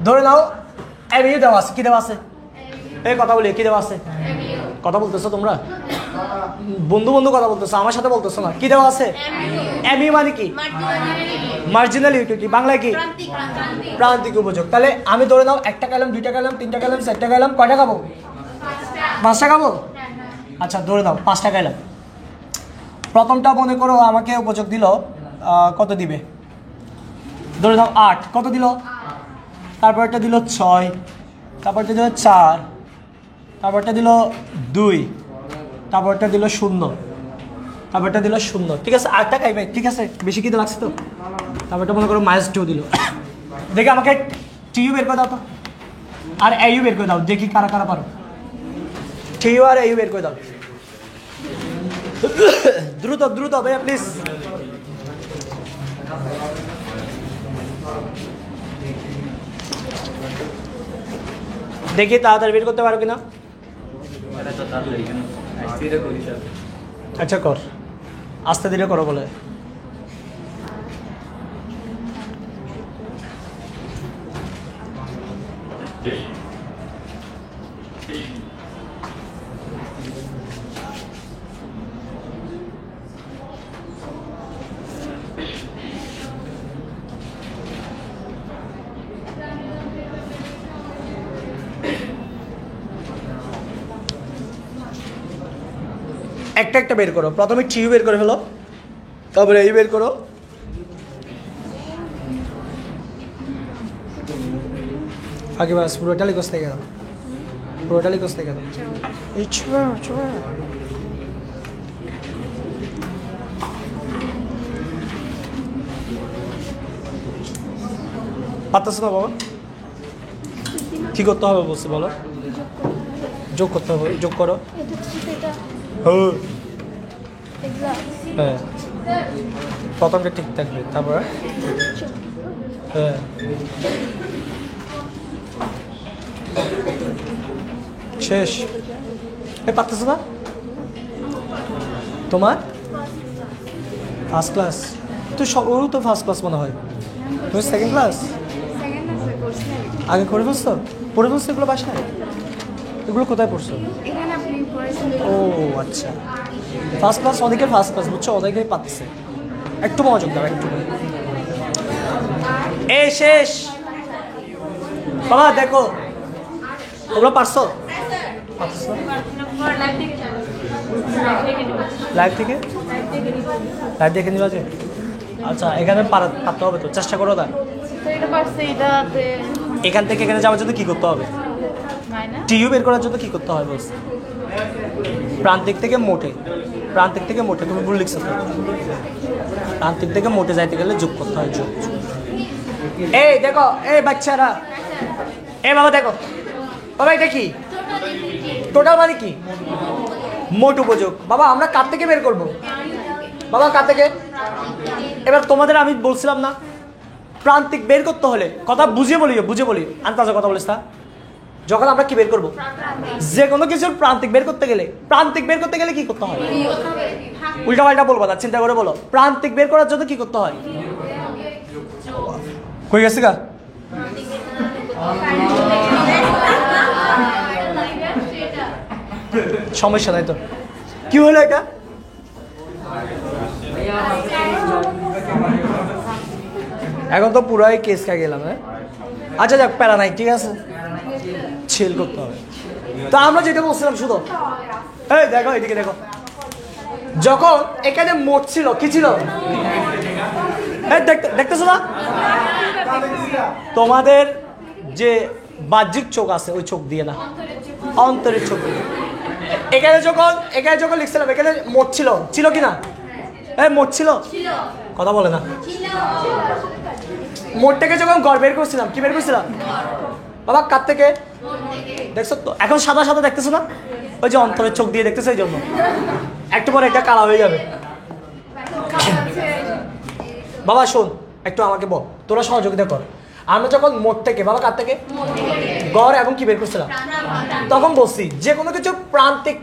ধরে নাও এমইউ দেওয়া আছে কি দেওয়া আছে এই কথা বলি কি দেওয়া আছে কথা বলতেছো তোমরা বন্ধু বন্ধু কথা বলতেছো আমার সাথে বলতেছো না কি দেওয়া আছে এমইউ মানে কি মার্জিনাল ইউটিলিটি বাংলায় কি প্রান্তিক উপযোগ তাহলে আমি ধরে নাও 1টা খাইলাম 2টা খাইলাম 3টা খাইলাম 4টা খাইলাম কয়টা খাবো 5টা খাবো আচ্ছা ধরে নাও 5টা খাইলাম প্রথমটা মনে করো আমাকে উপযোগ দিল কত দিবে ধরে নাও 8 কত দিল তারপরটা দিল 6 তারপরটা দিল 4 তারপরটা দিল 2 তারপরটা দিল 0 তারপরটা দিল 0 ঠিক আছে 8টা খাইবে ঠিক আছে বেশি কি লাগছে তো তারপরটা মনে করো -2 দিল দেখি আমাকে টিইউ বের করে দাও তো আর এইউ বের করে দাও দেখি কারা কারা পারো টিইউ আর এইউ বের করে দাও দ্রুত দ্রুত ভাইয়া প্লিজ দেখি তাড়াতাড়ি বের করতে পারো কিনা আচ্ছা কর আস্তে ধীরে করো বলে একটা একটা বের করো প্রথমে টিইউ বের করে ফেলো তারপরে এই বের করো আগে বাস পুরোটা লিখতে গেল পুরোটা লিখতে গেল ইচ্ছা চুয়া পারতেছো না বাবা কি করতে হবে বলছি বলো যোগ করতে হবে যোগ করো হ্যাঁ প্রথমটা ঠিক থাকবে তারপরে হ্যাঁ শেষ পারতেছো না তোমার ফার্স্ট ক্লাস তো ওরও তো ফার্স্ট ক্লাস মনে হয় তুমি সেকেন্ড ক্লাস আগে করে ফেলছো পড়ে ফেলছো এগুলো বাসায় এগুলো কোথায় পড়ছো ও আচ্ছা ফার্স্ট ক্লাস অনেকের ফার্স্ট ক্লাস বুঝছো অনেকেই পাচ্ছে একটু মনোযোগ দাও একটু এই শেষ বাবা দেখো তোমরা পারছো লাইভ থেকে লাইভ দেখে নিবা যে আচ্ছা এখানে পারতে হবে তো চেষ্টা করো না এখান থেকে এখানে যাওয়ার জন্য কি করতে হবে টিইউ বের করার জন্য কি করতে হয় বলছি প্রান্তিক থেকে মোটে তুমি ভুল লিখছো তো প্রান্তিক থেকে মোটে যাইতে গেলে যোগ করতে হয় যোগ এই দেখো এই বাচ্চারা এই বাবা দেখো বাবা এটা কি টোটাল মানে কি মোট উপযোগ বাবা আমরা কার থেকে বের করব বাবা কার থেকে এবার তোমাদের আমি বলছিলাম না প্রান্তিক বের করতে হলে কথা বুঝে বলি আন্তাজে কথা বলিস না যখন আমরা কি বের করব যে কোনো কিছুর প্রান্তিক বের করতে গেলে কি করতে হয় উল্টা পাল্টা বলবো না চিন্তা করে বলো প্রান্তিক বের করার জন্য কি করতে হয় কই গেছে গা? সমস্যা নাই তো। কি হলো এটা? এখন তো পুরাই কেস খাই গেলাম। হ্যাঁ আচ্ছা যাক, প্যারা নাই, ঠিক আছে, ছেল করতে হবে। তো আমরা যেটা বলছিলাম শুধু, এই দেখো এদিকে দেখো, যখন এখানে মোট ছিল কি ছিল, দেখতেছো না? তোমাদের যে বাহ্যিক চোখ আছে ওই চোখ দিয়ে না, অন্তরের চোখ দিয়ে। এখানে যখন লিখছিলাম এখানে মোট ছিল কি না? মোট ছিল, কথা বলে না। মোটটাকে যখন গড় বের করছিলাম, কি বের করছিলাম বাবা? কার থেকে? দেখছো তো? এখন সাদা সাদা দেখতেছো না? ওই যে অন্তরের চোখ দিয়ে দেখতেছো, এই জন্য একটু পরে এটা কালা হয়ে যাবে। বাবা শোন, একটু আমাকে বল, তোরা সহযোগিতা কর। আমরা যখন মোট থেকে, বাবা কার থেকে? গড় এবং কি বের করছিলাম, তখন বলছি যে কোনো কিছু প্রান্তিক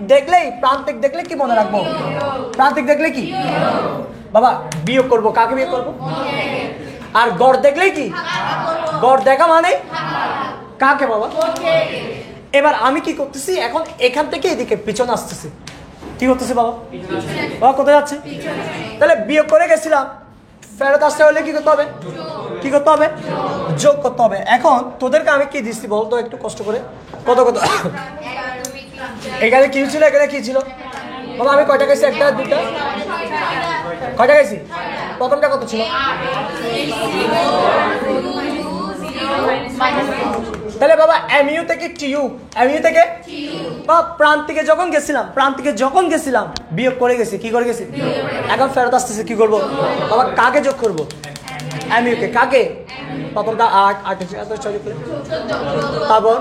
দেখলে কি মনে রাখবো? প্রান্তিক দেখলে কি বাবা বিয়োগ করবো? কাকে বিয়োগ করবো? আর গড় দেখলেই কি? গড় দেখা মানে কাকে বাবা? এবার আমি কি করতেছি, এখন এখান থেকে এদিকে পিছনে আসতেছি। কি করতেছি বাবা? বাবা কোথায় যাচ্ছে? তাহলে বিয়োগ করে গেছিলাম, ফেরত আসতে হলে কি করতে হবে? কি করতে হবে? যোগ করতে হবে। এখন তোদেরকে আমি কি দিচ্ছি বলতো একটু কষ্ট করে? কত এখানে কি ছিল, এখানে কি ছিল বাবা? আমি কয়টা গেছি? একটা দুটা, কয়টা গেছি? প্রথমটা কত ছিল? তাহলে বাবা এমইউ থেকে টিইউ, এমইউ থেকে বা প্রান্তিকে যখন গেছিলাম বিয়োগ করে গেছি। কি করে গেছি? এখন ফেরত আসতেছে, কি করবো বাবা? কাকে যোগ করবো? এমইউ কে। কাকে? প্রথমটা 8, 6 যোগ করে তারপর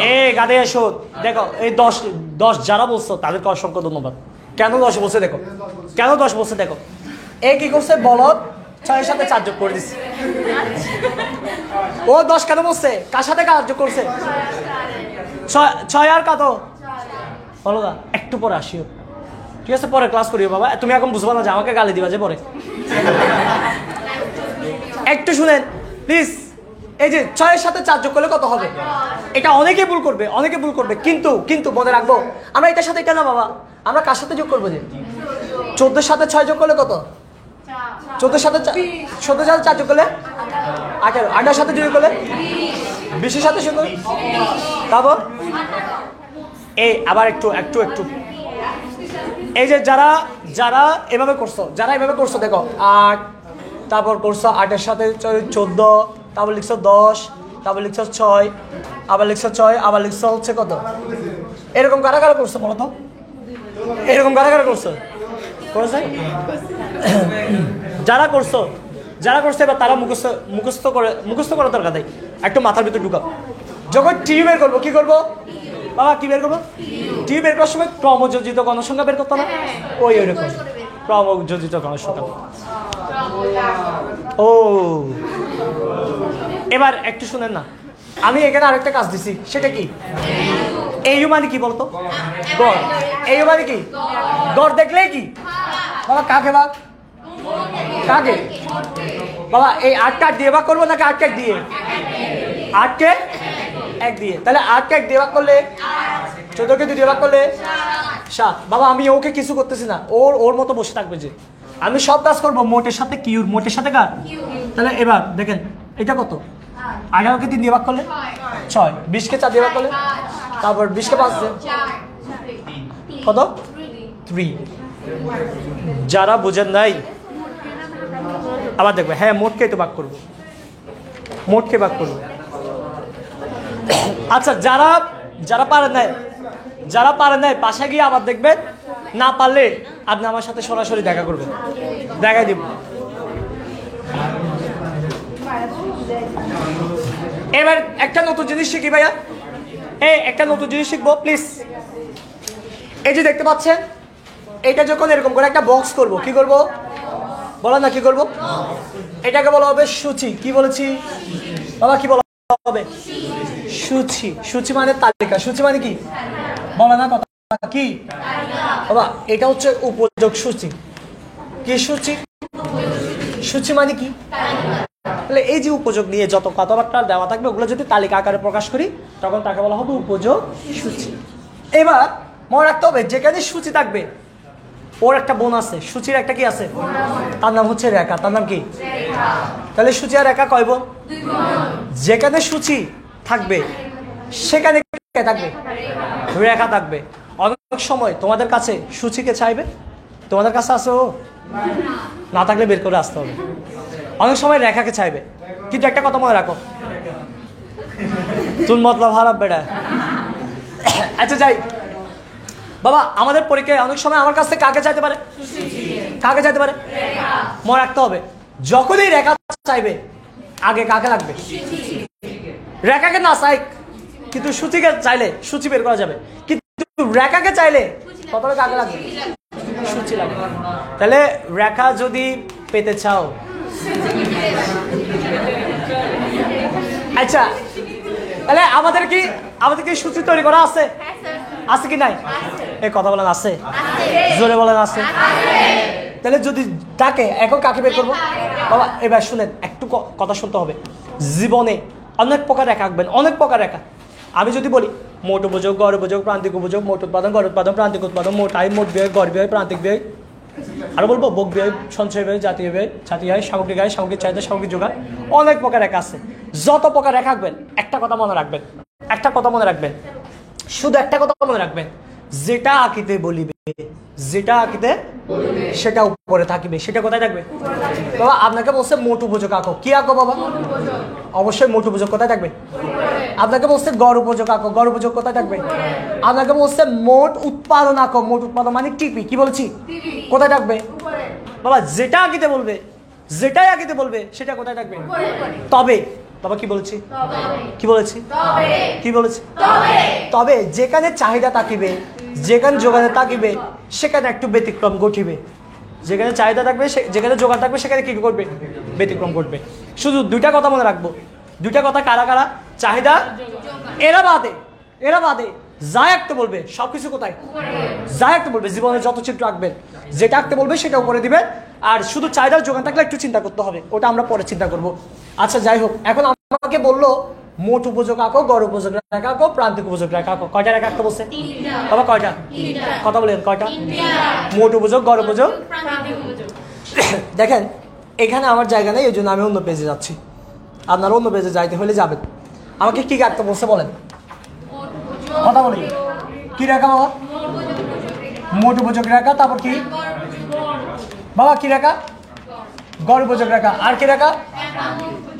হ্যাঁ গাদে এসো। দেখো এই 10 যারা বলছো তাদেরকে অসংখ্য ধন্যবাদ। কেন 10 বলছে দেখো, কেন 10 বলছে দেখো। এ কি করছে বলদ? 6-এর সাথে 4 যোগ করে দিচ্ছে। ও 10 কেন বলছে? কার সাথে কাজ যোগ করছে? 6 আর কত বলো না? একটু পরে আসিও, ঠিক আছে? পরে ক্লাস করিও বাবা। তুমি এখন বুঝবা না যে আমাকে গালি দিবা যে পরে। একটু শুনেন প্লিজ। এই যে 6-এর সাথে 4 যোগ করলে কত হবে? এটা অনেকে ভুল করবে, কিন্তু মনে রাখবো আমরা এটার সাথে এটা না বাবা, আমরা কার সাথে যোগ করবো? যে 14-এর সাথে 6 যোগ করলে কত? 14-এর সাথে 4 যোগ করলে 18, 18-এর সাথে যোগ করলে 20-এর সাথে যোগ করলে তারপর এই আবার একটু এই যে যারা এভাবে করছো দেখো 8, তারপর করছো 8-এর সাথে 14, তারপর লিখছো 10, তারপর লিখছো 6, আবার লিখছো 6, আবার লিখছো হচ্ছে কত? এরকম কারা করছো বলো তো? এরকম কারা করছো? যারা করছো এবার তারা মুখস্থ করে দরকার নেই, একটু মাথার ভিতর ঢুকাও। যখন টিউ বের করবো কি করবো বাবা? কি বের করবো? টিউ বের করার সময় ক্রমযোজিত গণসংখ্যা বের করতে হবে। ওইরকম ক্রমযোজিত গণসংখ্যা। ও এবার একটু শুনেন না, আমি এখানে আরেকটা কাজ দিছি, সেটা কি? এইউ মানে কি বলতো? গড়। এইউ মানে কি? গড় দেখলে কি বাবা? কাকে ভাগ? কাকে বাবা? এই 8টা দিয়ে ভাগ করবো নাকি 8কে 1 দিয়ে? 8কে 1 দিয়ে। তাহলে 8কে 1 দিয়ে ভাগ করলে 14কে 2 দিয়ে ভাগ করলে 7। বাবা আমি ওকে কিছু করতেছি না, ওর মতো বসে থাকবে যে আমি সব কাজ করবো মোটের সাথে কিউর, মোটের সাথে কার? তাহলে এবার দেখেন এটা কত? 18কে 3 দিয়ে ভাগ করলে 6, 20কে 4 দিয়ে ভাগ করলে, তারপর 20কে 5 দিয়ে কত? 3। যারা বুঝেন নাই আবার দেখবে, হ্যাঁ মোটকে তো ভাগ করবো, মোটকে ভাগ করবো। আচ্ছা যারা পারেন নাই বাসায় গিয়ে আবার দেখবেন, না পারলে আপনি আমার সাথে সরাসরি দেখা করবেন, দেখাই দিব। এবার একটা নতুন জিনিস শিখি ভাইয়া, একটা নতুন জিনিস শিখবো প্লিজ। এই যে দেখতে পাচ্ছেন, এটা যখন এরকম করে একটা বক্স করব, কি করব বলেন না? কি করব? এটাকে বলা হবে সূচি। কি বলেছি বাবা? কি বলা হবে? সূচি। সূচি মানে তালিকা। সূচি মানে কি বলে না কথা? কি বাবা? এটা হচ্ছে উপযোগ সূচি। কি সূচি? সূচি মানে কি? তাহলে এই যে উপযোগ নিয়ে যত কথাবার্তা দেওয়া থাকবে ওগুলো যদি তালিকা আকারে প্রকাশ করি তখন তাকে বলা হবে উপযোগ সূচি। এবার মনে রাখতে হবে যেখানে সূচি থাকবে ওর একটা বোন আছে, সূচির একটা কি আছে, তার নাম হচ্ছে রেখা। তার নাম কি? তাহলে সূচি আর রেখা কয় বোন? যেখানে সূচি থাকবে সেখানে কে থাকবে? রেখা থাকবে। অনেক সময় তোমাদের কাছে সূচিকে চাইবে, তোমাদের কাছে আছে ও? না থাকলে বের করে আসতে হবে। অনেক সময় রেখাকে চাইবে, কিন্তু একটা কথা মনে রাখো, তুই মতলব হারাপ বেড়া। আচ্ছা যাই বাবা, আমাদের পরীক্ষায় অনেক সময় আমার কাছ থেকে কাকে চাইতে পারে? কাকে চাইতে পারে? মনে রাখতে হবে যখনই রেখা চাইবে আগে কাকে লাগবে? রেখাকে না চাই, কিন্তু সূচিকে চাইলে সূচি বের করা যাবে, কিন্তু রেখাকে চাইলে প্রথমে কাকে লাগবে? সূচি লাগবে। তাহলে রেখা যদি পেতে চাও, আচ্ছা তাহলে আমাদের কি সূচি তৈরি করা আছে? আছে কি নাই? এই কথা বলেন আছে, জোরে বলেন আছে। তাহলে যদি তাকে এখন কাকে বের করবো বাবা? এবার শুনেন, একটু কথা শুনতে হবে। জীবনে অনেক প্রকার রেখা আঁকবেন, অনেক প্রকার রেখা। আমি যদি বলি মোট উপযোগ, গড় উপযোগ, প্রান্তিক উপযোগ, মোট উৎপাদন, গড় উৎপাদন, প্রান্তিক উৎপাদন, মোট আয়, মোট ব্যয়, গড় ব্যয়, প্রান্তিক ব্যয়, আরো বলবো বক ব্যয়, সঞ্চয় ব্যয়, জাতীয় ব্যয়, জাতীয় আয়, সামগ্রিক আয়, সামগ্রিক চাহিদা, সামগ্রিক যোগান, অনেক প্রকার রেখা আছে। যত প্রকার রেখা আঁকবেন একটা কথা মনে রাখবেন, একটা কথা মনে রাখবেন, শুধু একটা কথা মনে রাখবেন, যেটা আঁকিতে বলিবে, যেটা আঁকিতে সেটা উপরে থাকিবে, সেটা কোথায় থাকবে? বাবা আপনাকে বলছে মোট উপযোগ আঁকো, কি আঁকো বাবা? অবশ্যই মোট উপযোগ কোথায় থাকবে? আপনাকে বলছে গড় উপযোগ আঁকো, গড় উপযোগ কোথায় থাকবে? আপনাকে বলছে মোট উৎপাদন আঁকো, মোট উৎপাদন মানে টিপি, কি বলছি? কোথায় থাকবে? বাবা যেটা আঁকিতে বলবে, যেটাই আঁকিতে বলবে সেটা কোথায় থাকবে? তবে বাবা কি বলেছি? কি বলেছি? কি বলেছি? তবে যেখানে চাহিদা থাকিবে, যেখানে যোগানে থাকিবে সেখানে একটু ব্যতিক্রম ঘটিবে। যেখানে চাহিদা থাকবে, যেখানে যোগান থাকবে সেখানে কি করবে? ব্যতিক্রম ঘটবে। শুধু দুইটা কথা মনে রাখবো, দুইটা কথা কারা কারা? চাহিদা, এরা বাদে, এরা বাদে যা আঁকতে বলবে সবকিছু কোথায়? যা আঁকতে বলবে জীবনে যত চিত্র আঁকবেন, যেটা আঁকতে বলবে সেটা উপরে দিবেন। আর শুধু চাহিদার যোগান থাকলে একটু চিন্তা করতে হবে, ওটা আমরা পরে চিন্তা করব। আচ্ছা যাই হোক, এখন আমাকে বললো মোট উপযোগ আঁকো, গড় উপযোগ রেখা আঁকো, প্রান্তিক উপযোগ রেখা আঁকো। কয়টা রেখা আঁকতে বলছে বাবা? কয়টা? কথা বলেন কয়টা? মোট উপযোগ, গড় উপযোগ। দেখেন এখানে আমার জায়গা নেই, এই জন্য আমি অন্য পেজে যাচ্ছি। আপনারা অন্য পেজে যাইতে হলে যাবেন। আমাকে কি আঁকতে বলছে বলেন? কথা বলি, কি রেখা বাবা? মোট উপযোগ রেখা। তারপর কি বাবা? কি রেখা? গড় উপযোগ রেখা। আর কি রেখা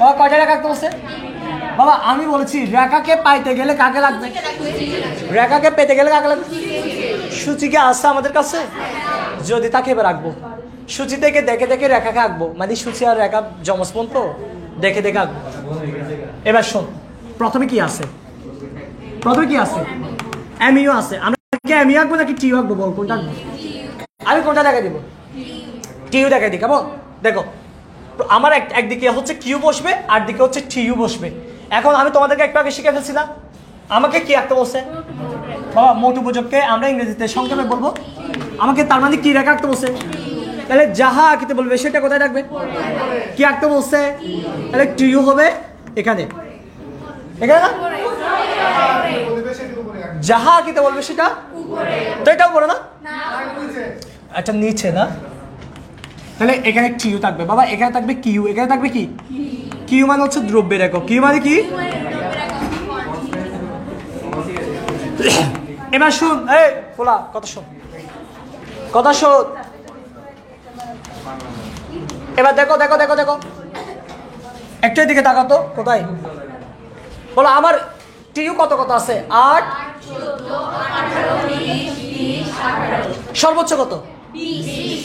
বাবা? কয়টা রেখা আঁকতে বলছে বাবা? আমি বলেছি রেখাকে পাইতে গেলে কাকে লাগবে? রেখাকে পেতে গেলে কাকে লাগবে? সূচি কি আসছে আমাদের কাছে? যদি তাকে এবার আঁকবো, সূচি থেকে দেখে দেখে রেখাকে আঁকবো, মানে সূচি আর রেখা জমস্পন তো, দেখে দেখে আঁকবো। এবার শোন, প্রথমে কি আছে? প্রথমে কি আছে? এমইউ আছে। আমরা কি এমইউ আঁকবো নাকি টিইউ আঁকবো? বল কোনটা আঁকবো? আমি কোনটা দেখাই দিব? টিইউ দেখাই দিই। কেমন? দেখো আমার একদিকে হচ্ছে কিউ বসবে আর দিকে হচ্ছে টিইউ বসবে। এখন আমি তোমাদেরকে একটু আগে শিখে ফেলছিলাম, আমাকে কি আঁকতে বলছে বাবা? মোট উপযোগকে আমরা ইংরেজিতে সংক্ষেপে বলবো, আমাকে তার মানে কি রেখা আঁকতে বলছে? তাহলে যাহা আঁকতে বলবে সেটা কোথায় থাকবে? কি আঁকতে বলছে? তাহলে টিইউ হবে এখানে, এখানে না? যাহা আঁকতে বলবে সেটা তো এটা উপরে না? আচ্ছা নিচে না? তাহলে এখানে টিইউ থাকবে বাবা, এখানে থাকবে কিউ, এখানে থাকবে কি? কিউ মানে হচ্ছে দ্রব্যের একক। কিউ মানে কি? এবার শুন, এই ফোলা কথা শোন, কথা শোন। এবার দেখো দেখো দেখো দেখো, একটু এদিকে তাকাতো। কোথায় বলো? আমার টিইউ কত কত আছে? 8, সর্বোচ্চ কত?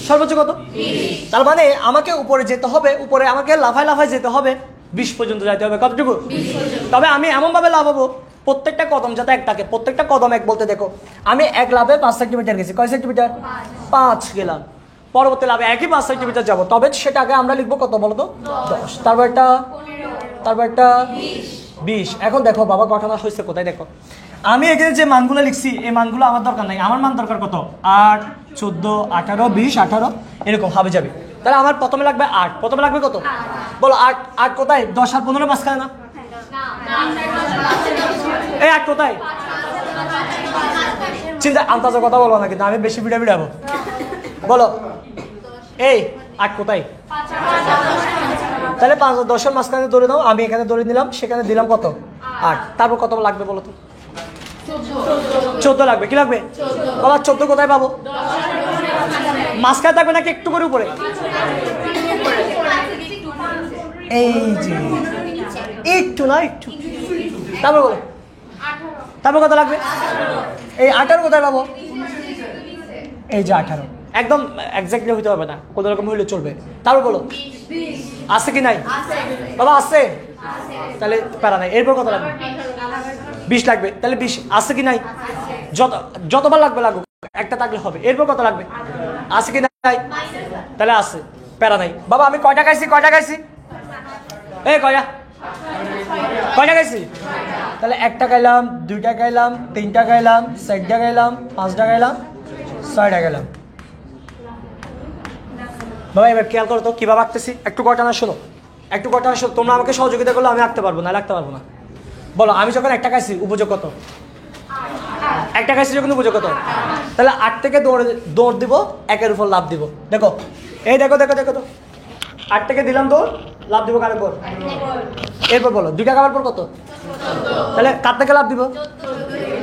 সর্বোচ্চ কত? তার মানে আমাকে উপরে যেতে হবে, উপরে আমাকে লাফায় লাফায় যেতে হবে, 20 পর্যন্ত যাইতে হবে। কতটুকু? তবে আমি এমন ভাবে লাফাবো প্রত্যেকটা কদম যাতে এক থাকে, প্রত্যেকটা কদম এক। বলতে দেখো আমি এক লাভে 5 সেন্টিমিটার গেছি। কয় সেন্টিমিটার? 5 গেলাম। পরবর্তী লাভে একই 5 সেন্টিমিটার যাবো, তবে সেটাকে আমরা লিখবো কত বলো তো? 10। তারপর একটা 20। এখন দেখো বাবা ঘটনা হয়েছে কোথায়? দেখো আমি এখানে যে মানগুলো লিখছি এই মানগুলো আমার দরকার নাই, আমার মান দরকার কত 8 14 18 20 18 এরকম হবে যাবে। তাহলে আমার প্রথমে লাগবে 8, প্রথমে লাগবে কত বলো 8, 8 কোথায় 10 আর 15 মাঝখানে না, এই 8 কোথায় চিন্তা আন্তাজের কথা বলবো না কিন্তু আমি বেশি ভিড়া ভিড়াবো, বলো এই 8 কোথায়, তাহলে 5 আর 10 এর মাঝখানে ধরে দাও, আমি এখানে ধরে নিলাম, সেখানে দিলাম কত 8, তারপর কত লাগবে বলো তো 14 লাগবে, কি লাগবে বাবা 14 কোথায় পাবো, মাঝখানে থাকবে নাকি একটু করে উপরে, এই যে একটু না একটু, তারপর বলো তারপর কত লাগবে, এই 18 কোথায় পাবো, এই যে 18, একদম এক্স্যাক্টলি হইতে হবে না, কোনো রকম হইলে চলবে, তারপর বলো আছে কি নাই বাবা আছে, তাহলে প্যারা নাই, এরপর কত লাগবে 20 লাগবে, তাহলে 20 আছে কি নাই, যতবার লাগবে লাগুক একটা থাকলে হবে, এরপর কত লাগবে আছে কি নাই, তাহলে আছে প্যারা নাই। বাবা আমি কয়টা খাইছি এই কয়টা খাইছি, তাহলে 1টা খাইলাম 2টা খাইলাম 3টা খাইলাম 4টা খাইলাম 5টা খাইলাম 6টা খাইলাম। বাবা এবার খেয়াল করো তো কিভাবে আঁকতেছি, একটু ঘটনা শোনো, তোমরা আমাকে সহযোগিতা করলে আমি আঁকতে পারবো না, আঁকতে পারবো না। বলো আমি যখন 1টা খাইছি উপযোগ কত, 1টা খাইছি যখন উপযোগ কত, তাহলে 8 থেকে দৌড় দিব, 1-এর উপর লাভ দিব, দেখো এই দেখো তো 8 থেকে দিলাম দৌড়, লাভ দিব কার উপর, এরপর বলো 2টা খাবার পর কত, তাহলে কার থেকে লাভ দিব,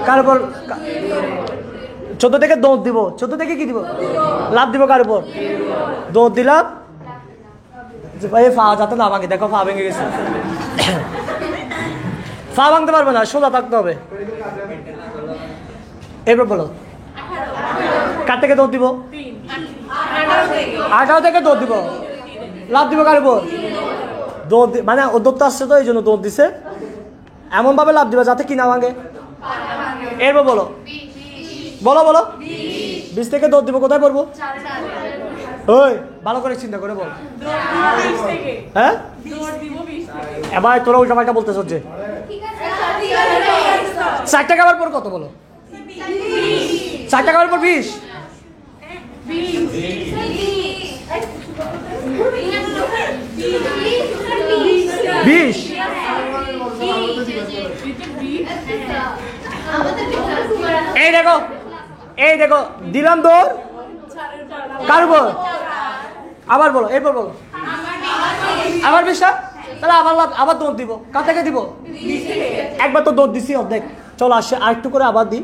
কার উপর 14 থেকে দৌড় দিব, 14 থেকে কি দিব লাভ দিব কার উপর, দৌড় দিলাম, ভাই ফা যাতে না ভাঙে, দেখো ফা ভেঙে গেছে, ফা ভাঙতে পারবে না, সোজা থাকতে হবে। এরপর বলো কার থেকে দৌড় দিব, 18 থেকে দৌড় দিব, লাভ দিব কার উপর, দৌড় মানে ও দৌড়তে আসছে তো এই জন্য দৌড় দিছে, এমন ভাবে লাভ দিবা যাতে কি না ভাঙে। এরপর বলো 20 থেকে দৌড় দিব, কোথায় পড়বো, ওই ভালো করে চিন্তা করে বল, হ্যাঁ এবার তোরা উল্টা পাল্টা বলতেছ যে 4টা খাবার পর কত বলো, 4টা খাবার পর 20, এই দেখো দিলাম দৌড় কার উপর, আবার বলো এরপর বলো আবার 20টা, তাহলে আবার দৌড় দিব, কার থেকে দিব, একবার তো দৌড় দিছি অর্ধেক, চলো আসে আর একটু করে আবার দিই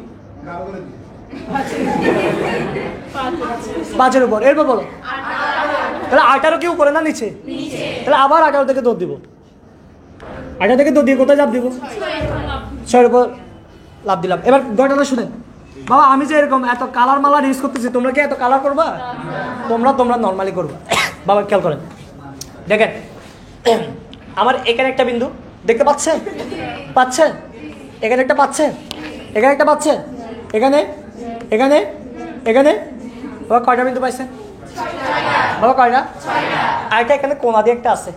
5-এর উপর, এরপর বলো তাহলে 18 কি উপরে না নিচে, তাহলে আবার 18 থেকে দৌড় দিব, 18 থেকে দৌড় দিয়ে কোথায় লাভ দিব, 6-এর উপর লাভ দিলাম। এবার ঘটনা শুনেন বাবা, আমি যে এরকম এত কালার মালার ইউজ করতেছি, তোমরা কি এত কালার করবা, তোমরা নর্মালি করবা। বাবা খেয়াল করেন, দেখেন আমার এখানে একটা বিন্দু দেখতে পাচ্ছেন, এখানে একটা পাচ্ছেন, এখানে বাবা কয়টা বিন্দু পাইছেন, বাবা কয়টা, আর এটা এখানে কোণা দিয়ে একটা আছে,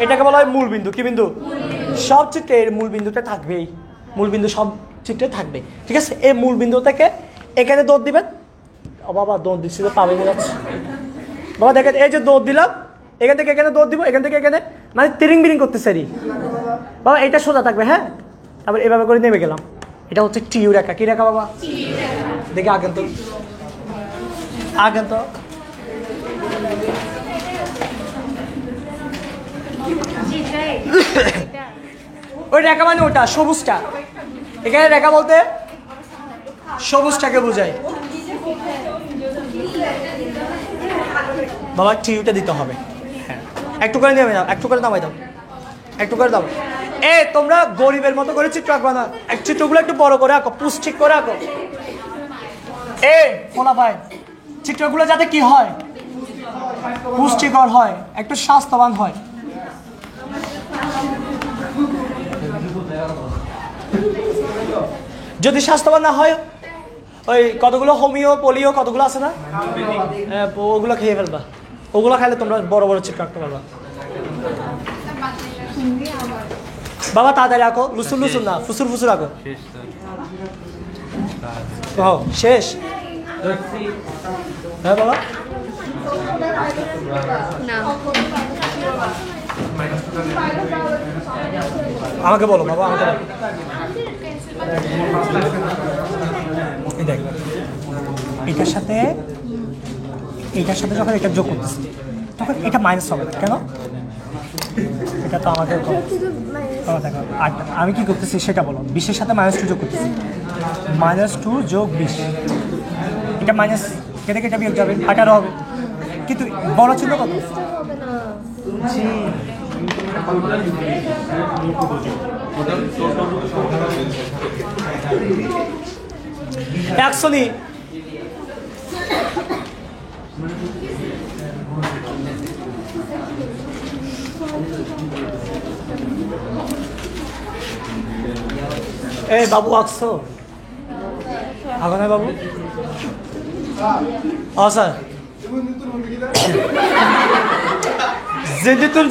এটাকে বলা হয় মূল বিন্দু। কি বিন্দু, সব চিত্রে এর মূল বিন্দুটা থাকবেই, মূল বিন্দু সব চিত্রে থাকবে, ঠিক আছে। এই মূল বিন্দু থেকে এখানে দৌড় দিবেন, ও বাবা দৌড় দিচ্ছি তো পাবে না বাবা, দেখেন এই যে দৌড় দিলাম, এখান থেকে এখানে দৌড় দিব, এখান থেকে এখানে, মানে তিরিং বিরিং করতেছে বাবা, এটা সোজা থাকবে, হ্যাঁ তারপর এভাবে করে নেমে গেলাম, এটা হচ্ছে টিউ রেখা। কি রেখা বাবা, দেখে আগেন তো ওই রেখা মানে ওটা সবুজটা, এখানে রেখা বলতে সবুজটাকে বোঝায় বাবা, টিউটা দিতে হবে, হ্যাঁ একটু করে নেমে যাও, একটু করে দাও, তোমরা গরিবের মতো করে চিত্র আঁকবা না, চিত্রগুলো একটু বড় করে আঁকো, পুষ্টিক করে আঁকো, ফোলা ভাই চিত্রগুলো যাতে কি হয়, পুষ্টিকর হয়, একটু স্বাস্থ্যবান হয়। যদি স্বাস্থ্যবান না হয়, ওই কতগুলো হোমিও পোলিও কতগুলো আছে না, ওগুলো খেয়ে ফেলবা, ওগুলো খাইলে তোমরা বড় বড় চিত্র আঁকতে পারবা। বাবা তাড়াতাড়ি আঁকো, লুসুন না ফুসুর আঁকো। ও শেষ হ্যাঁ বাবা আমাকে বলো বাবা আমাকে বলো। দেখ এটার সাথে যখন এটা যোগ করতেছি তখন এটা মাইনাস হবে না কেন? এটা তো আমাকে দেখো আমি কি করতেছি সেটা বলো। 20-এর সাথে -2 যোগ করতেছি, -2 যোগ 20, এটা মাইনাস কেটে কেটে বিয়োগ যাবে 18 হবে, কিন্তু বড় চিহ্ন কত? অ্যাকচুয়ালি এই বাবু আসছো আগে বাবু স্যার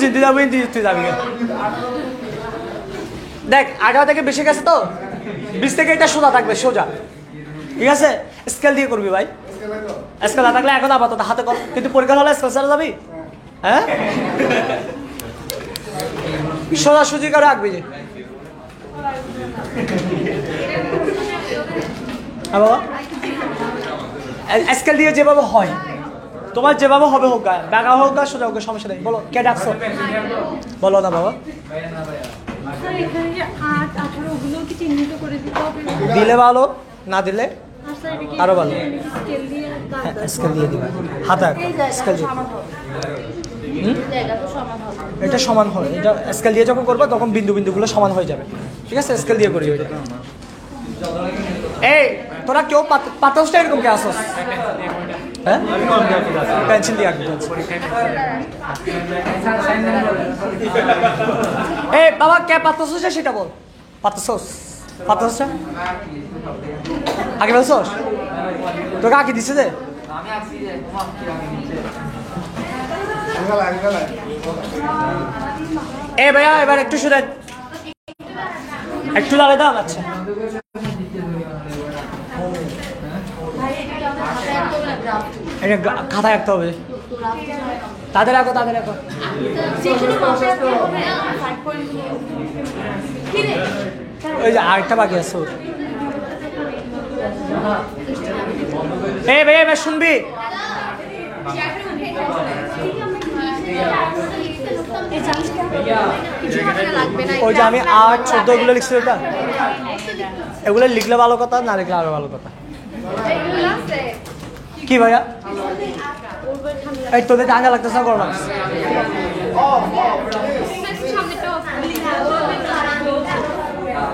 জিন্দি যাবো তুই যাবি দেখ 18 থেকে বেশি গেছে তো 20 থেকে এটা সোজা থাকবে সোজা, ঠিক আছে? স্কেল দিয়ে করবি ভাই, স্কেল না থাকলে এখন আপাতত হাতে কর, কিন্তু পরীক্ষা হলে স্কেল ছাড়া যাবি। হ্যাঁ সোজা সুজি করে রাখবি যে বাবা স্কেল দিয়ে যেভাবে হয় তোমার যেভাবে হবে হোক গা ব্যাগা হোক গা সোজা হোক সমস্যা নেই। বলো কে ডাকছো বলো না বাবা। দিলে ভালো, না দিলে আরো ভালো। স্কেল দিয়ে দিবে হাতে স্কেল দিয়ে এটা সমান হয়, এটা স্কেল দিয়ে যখন করবো তখন বিন্দু বিন্দুগুলো সমান হয়ে যাবে, ঠিক আছে? স্কেল দিয়ে করি ওইটা। এই তোরা কেউ পাতসটা এরকম কে আসস? হ্যাঁ পেন্সিল দিয়ে আঁকবি। এই বাবা কে পাতসটা সেটা বল। পাতসটা আগে বলছস তোকে আঁকি দিছে যে এ ভাইয়া এবার একটু শুনেন, একটু দাঁড়ায় দাম। আচ্ছা এটা খাতায় রাখতে হবে, তাদের রাখো ওই যে আরেকটা বাকি আছে। ভাই এবার শুনবি ওই যে আমি 8-14 এগুলো লিখছি, ওটা এগুলো লিখলে ভালো কথা, না লিখলে আরো ভালো কথা। কি ভাইয়া এই তোদের ঠান্ডা লাগতেছে না গরম লাগছে?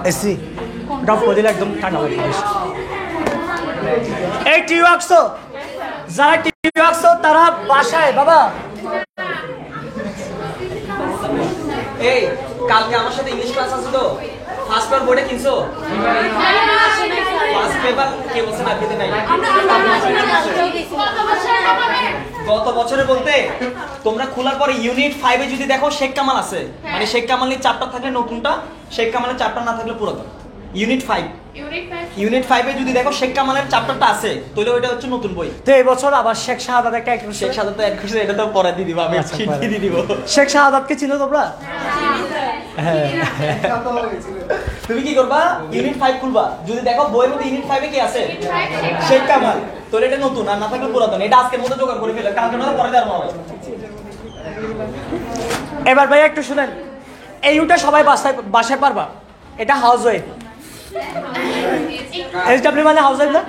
এসি ড্রপ করে দিলে একদম ঠান্ডা লাগে। এই টিভি আঁকছো, যারা টিভি আঁকছো তারা বাসায় বাবা এই কালকে আমার সাথে ইংলিশ ক্লাস আছে তো ফার্স্ট পেপার বোর্ডে কিনছো? ফার্স্ট পেপার কে বলছেন আজকে দিন নাই? গত বছরে বলতে তোমরা খোলার পরে ইউনিট 5 এ যদি দেখো শেখ কামাল আছে, মানে শেখ কামালের চ্যাপ্টার থাকলে নতুনটা, শেখ কামালের চ্যাপ্টার না থাকলে পুরাতন। ইউনিট 5 এ যদি দেখো শেখ কামালের চ্যাপ্টারটা আছে তাহলে ওইটা হচ্ছে নতুন বই। তো এই বছর আবার শেখ শাহাদাত একটা অ্যাড করছে। শেখ শাহাদাত অ্যাড করছে, এটা তো পরে দিয়ে দিব আমি, চিঠি দিয়ে দিব। শেখ শাহাদাতকে চিনো তোমরা? হ্যাঁ তুমি কি করবা ইউনিট 5 খুলবা, যদি দেখো বইয়ের মধ্যে ইউনিট 5 এ কি আছে শেখ কামাল, তোর এটা নতুন আর না থাকলে পুরাতন। এটা আজকের মধ্যে জোগাড় করে ফেলে, কালকে না পরে দেওয়ার হবে। এবার ভাই একটু শুনেন, এইটা সবাই বাসায় পারবা। এটা হাউস ওয়াইফ, এসডব্লিউ মানে হাউস ওয়াইফ না?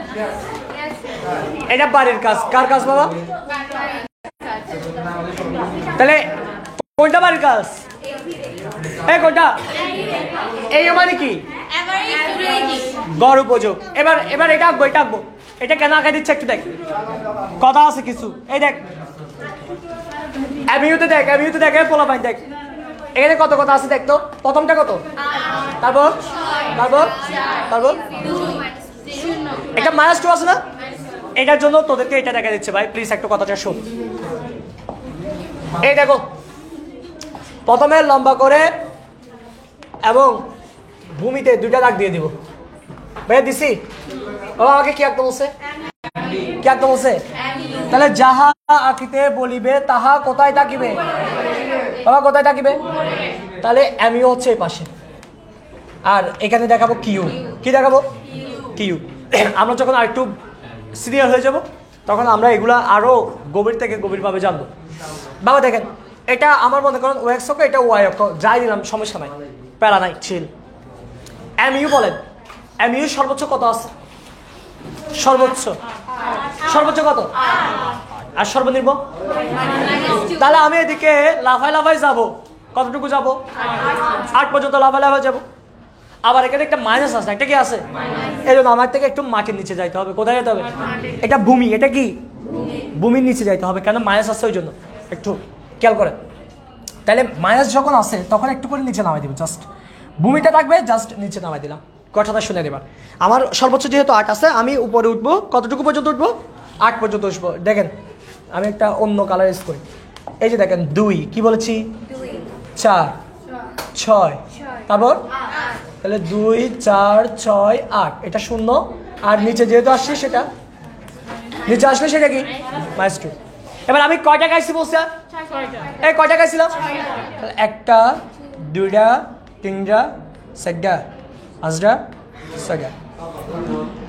এটা বাড়ির কাজ। কার কাজ বাবা? তাহলে কোনটা বাড়ির কাজ? এই কোনটা? এই মানে কি গড় উপযোগ। এবার এটা আঁকবো, এটা আঁকবো। এটা কেন আঁকা দিচ্ছে একটু দেখ, কথা আছে কিছু। এই দেখ অ্যাভিউতে দেখ, অ্যাভিউতে দেখ, পোলা পাই দেখ, এখানে কত কথা আছে দেখ তো। প্রথমটা কত, তারপর এটা -2 আছে না? এটার জন্য তোদেরকে এটা দেখা দিচ্ছে ভাই, প্লিজ একটু কথাটা শোন। এই দেখো প্রথমে লম্বা করে এবং ভূমিতে 2টা দাগ দিয়ে দিব, ভাইয়া দিছি বাবা আমাকে কি আঁকতে বলছে কি আঁকতে বলছে তাহলে যাহা আঁকিতে বলিবে তাহা কোথায় তাকিবে বাবা কোথায় তাকিবে তাহলে এমইউ হচ্ছে এই পাশে আর এখানে দেখাবো কিউ কি দেখাবো কিউ আমরা যখন আরেকটু সিনিয়র হয়ে যাব তখন আমরা এগুলা আরো গভীর থেকে গভীরভাবে জানবো বাবা দেখেন এটা আমার মনে করেন ওএক্স অক্ষ এটা ওয়াই অক্ষ যাই দিলাম সমস্যা নাই প্যারা নাই চিল এমইউ বলেন এমইউ সর্বোচ্চ কত আছে সর্বোচ্চ সর্বোচ্চ কত আর সর্বনিম্ন তাহলে আমি এদিকে লাফায় লাফায় যাব কতটুকু যাব 8 পর্যন্ত লাফায় লাফায় যাব আবার এখানে একটা মাইনাস আছে একটা কি আছে এই জন্য আমার থেকে একটু মাটির নিচে যাইতে হবে কোথায় যেতে হবে এটা ভূমি এটা কি ভূমির নিচে যাইতে হবে কেন মাইনাস আছে ওই জন্য একটু খেয়াল করেন তাহলে মাইনাস যখন আসে তখন একটু করে নিচে নামাই দিব জাস্ট ভূমিটা থাকবে জাস্ট নিচে নামাই দিলাম কথাটা শুনে নেবার আমার সর্বোচ্চ যেহেতু 8 আছে আমি উপরে উঠবো কতটুকু পর্যন্ত উঠবো 8 পর্যন্ত উঠবো দেখেন আমি একটা অন্য কালার ইউজ করি এই যে দেখেন 2 কি বলেছি 4 6 তারপর তাহলে 2 4 6 8 এটা শূন্য আর নিচে যেহেতু আসছে সেটা নিচে আসলে সেটা কি -2 এবার আমি কয়টা গাইছি বলছি এই কয়টা গাইছিলাম একটা দুইটা তিনটা চারটা পাঁচটা ছয়টা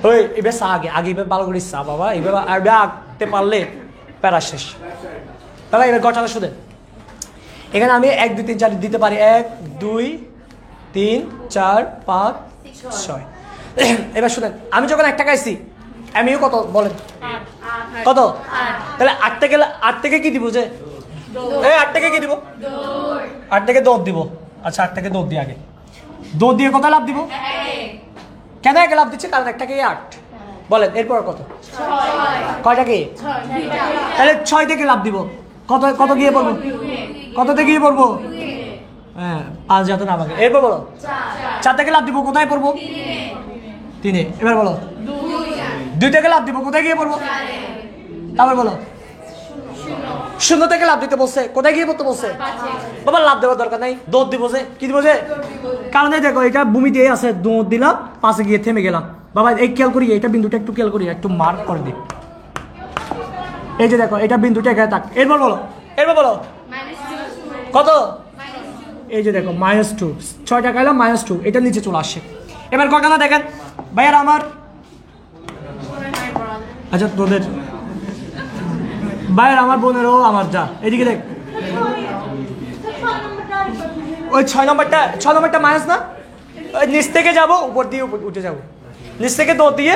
ওই এবার চা আগে এবার ভালো করে চা বাবা এবার আঁকতে পারলে প্যারা শেষ বাবা এবার গটাটা শুধু এখানে আমি 1 2 3 4 দিতে পারি 1 2 3 4 5 6 এবার শুনেন আমি যখন একটা গাইছি এমইউ কত বলেন কত তাহলে 8 থেকে কি দিব যে 8 থেকে কি দিব 8 থেকে দৌড় দিব আচ্ছা 8 থেকে দৌড় দিই আগে দৌড় দিয়ে কত লাভ দিব কেন একে লাভ দিচ্ছে কারণ একটাকে 8 বলেন এরপর কত কয়টা কি তাহলে 6 থেকে লাভ দিব কত কত গিয়ে পড়বো কত থেকে গিয়ে পড়বো হ্যাঁ 5 যত না আমাকে এরপর বলো 4 থেকে লাভ দিব কোথায় পড়বো 3 এবার বলো 2 থেকে লাভ দিব কোথায় গিয়ে পড়বো তারপর বলো 0 থেকে লাভ দিতে বলছে কোথায় গিয়ে পড়তে বলছে বাবা লাভ দেওয়ার দরকার নাই দৌড় দিব যে কি দিব যে কারণ দেখো এটা ভূমিতে আছে দৌড় দিলাম পাশে গিয়ে থেমে গেলাম বাবা এই খেয়াল করি এটা বিন্দুটা একটু খেয়াল করি একটু মার্ক করে দিই এই যে দেখো এটা বিন্দুটা এখানে থাক এরপর বলো কত এই যে দেখো -2 6 টাকা এলাম -2 এটা নিচে চলে আসছে এবার কটা না দেখেন ভাইয়ার আমার আচ্ছা তোদের ভাইয়ার আমার বোনেরও আমার যা এদিকে দেখ ওই 6 নম্বরটা মাইনাস না ওই নিচ থেকে যাবো উপর দিয়ে উঠে যাবো নিচ থেকে দৌড় দিয়ে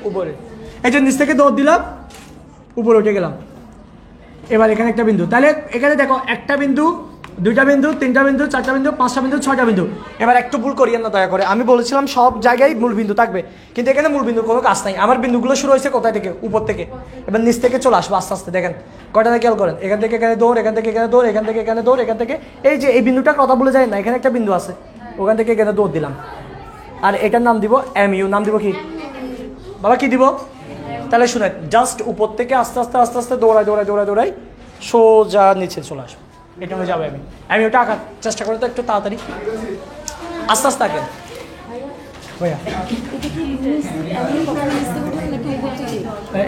উপরে এই যে নিচ থেকে দৌড় দিলাম উপরে উঠে গেলাম এবার এখানে একটা বিন্দু তাহলে এখানে দেখো একটা বিন্দু দুইটা বিন্দু তিনটা বিন্দু চারটা বিন্দু পাঁচটা বিন্দু ছয়টা বিন্দু এবার একটু ভুল করিয়েন না দয়া করে আমি বলেছিলাম সব জায়গায় মূল বিন্দু থাকবে কিন্তু এখানে মূল বিন্দুর কোনো কাজ নাই আমার বিন্দুগুলো শুরু হয়েছে কোথায় থেকে উপর থেকে এবার নিচ থেকে চলে আসবো আস্তে আস্তে দেখেন কয়টা খেয়াল করেন এখান থেকে এখানে দৌড় এখান থেকে এখানে দৌড় এখান থেকে এখানে দৌড় এখান থেকে এই যে এই বিন্দুটার কথা বলে যায় না এখানে একটা বিন্দু আছে ওখান থেকে এখানে দৌড় দিলাম আর এটার নাম দিব এমইউ নাম দিব কি বাবা কি দিব তাহলে শুনে জাস্ট উপর থেকে আস্তে আস্তে আস্তে আস্তে দৌড়াই সোজা নিচে চলে আসবো এটা হয়ে যাবে আমি ওটা আঁকার চেষ্টা করি তো একটু তাড়াতাড়ি আস্তে আস্তে আঁকেন ভাইয়া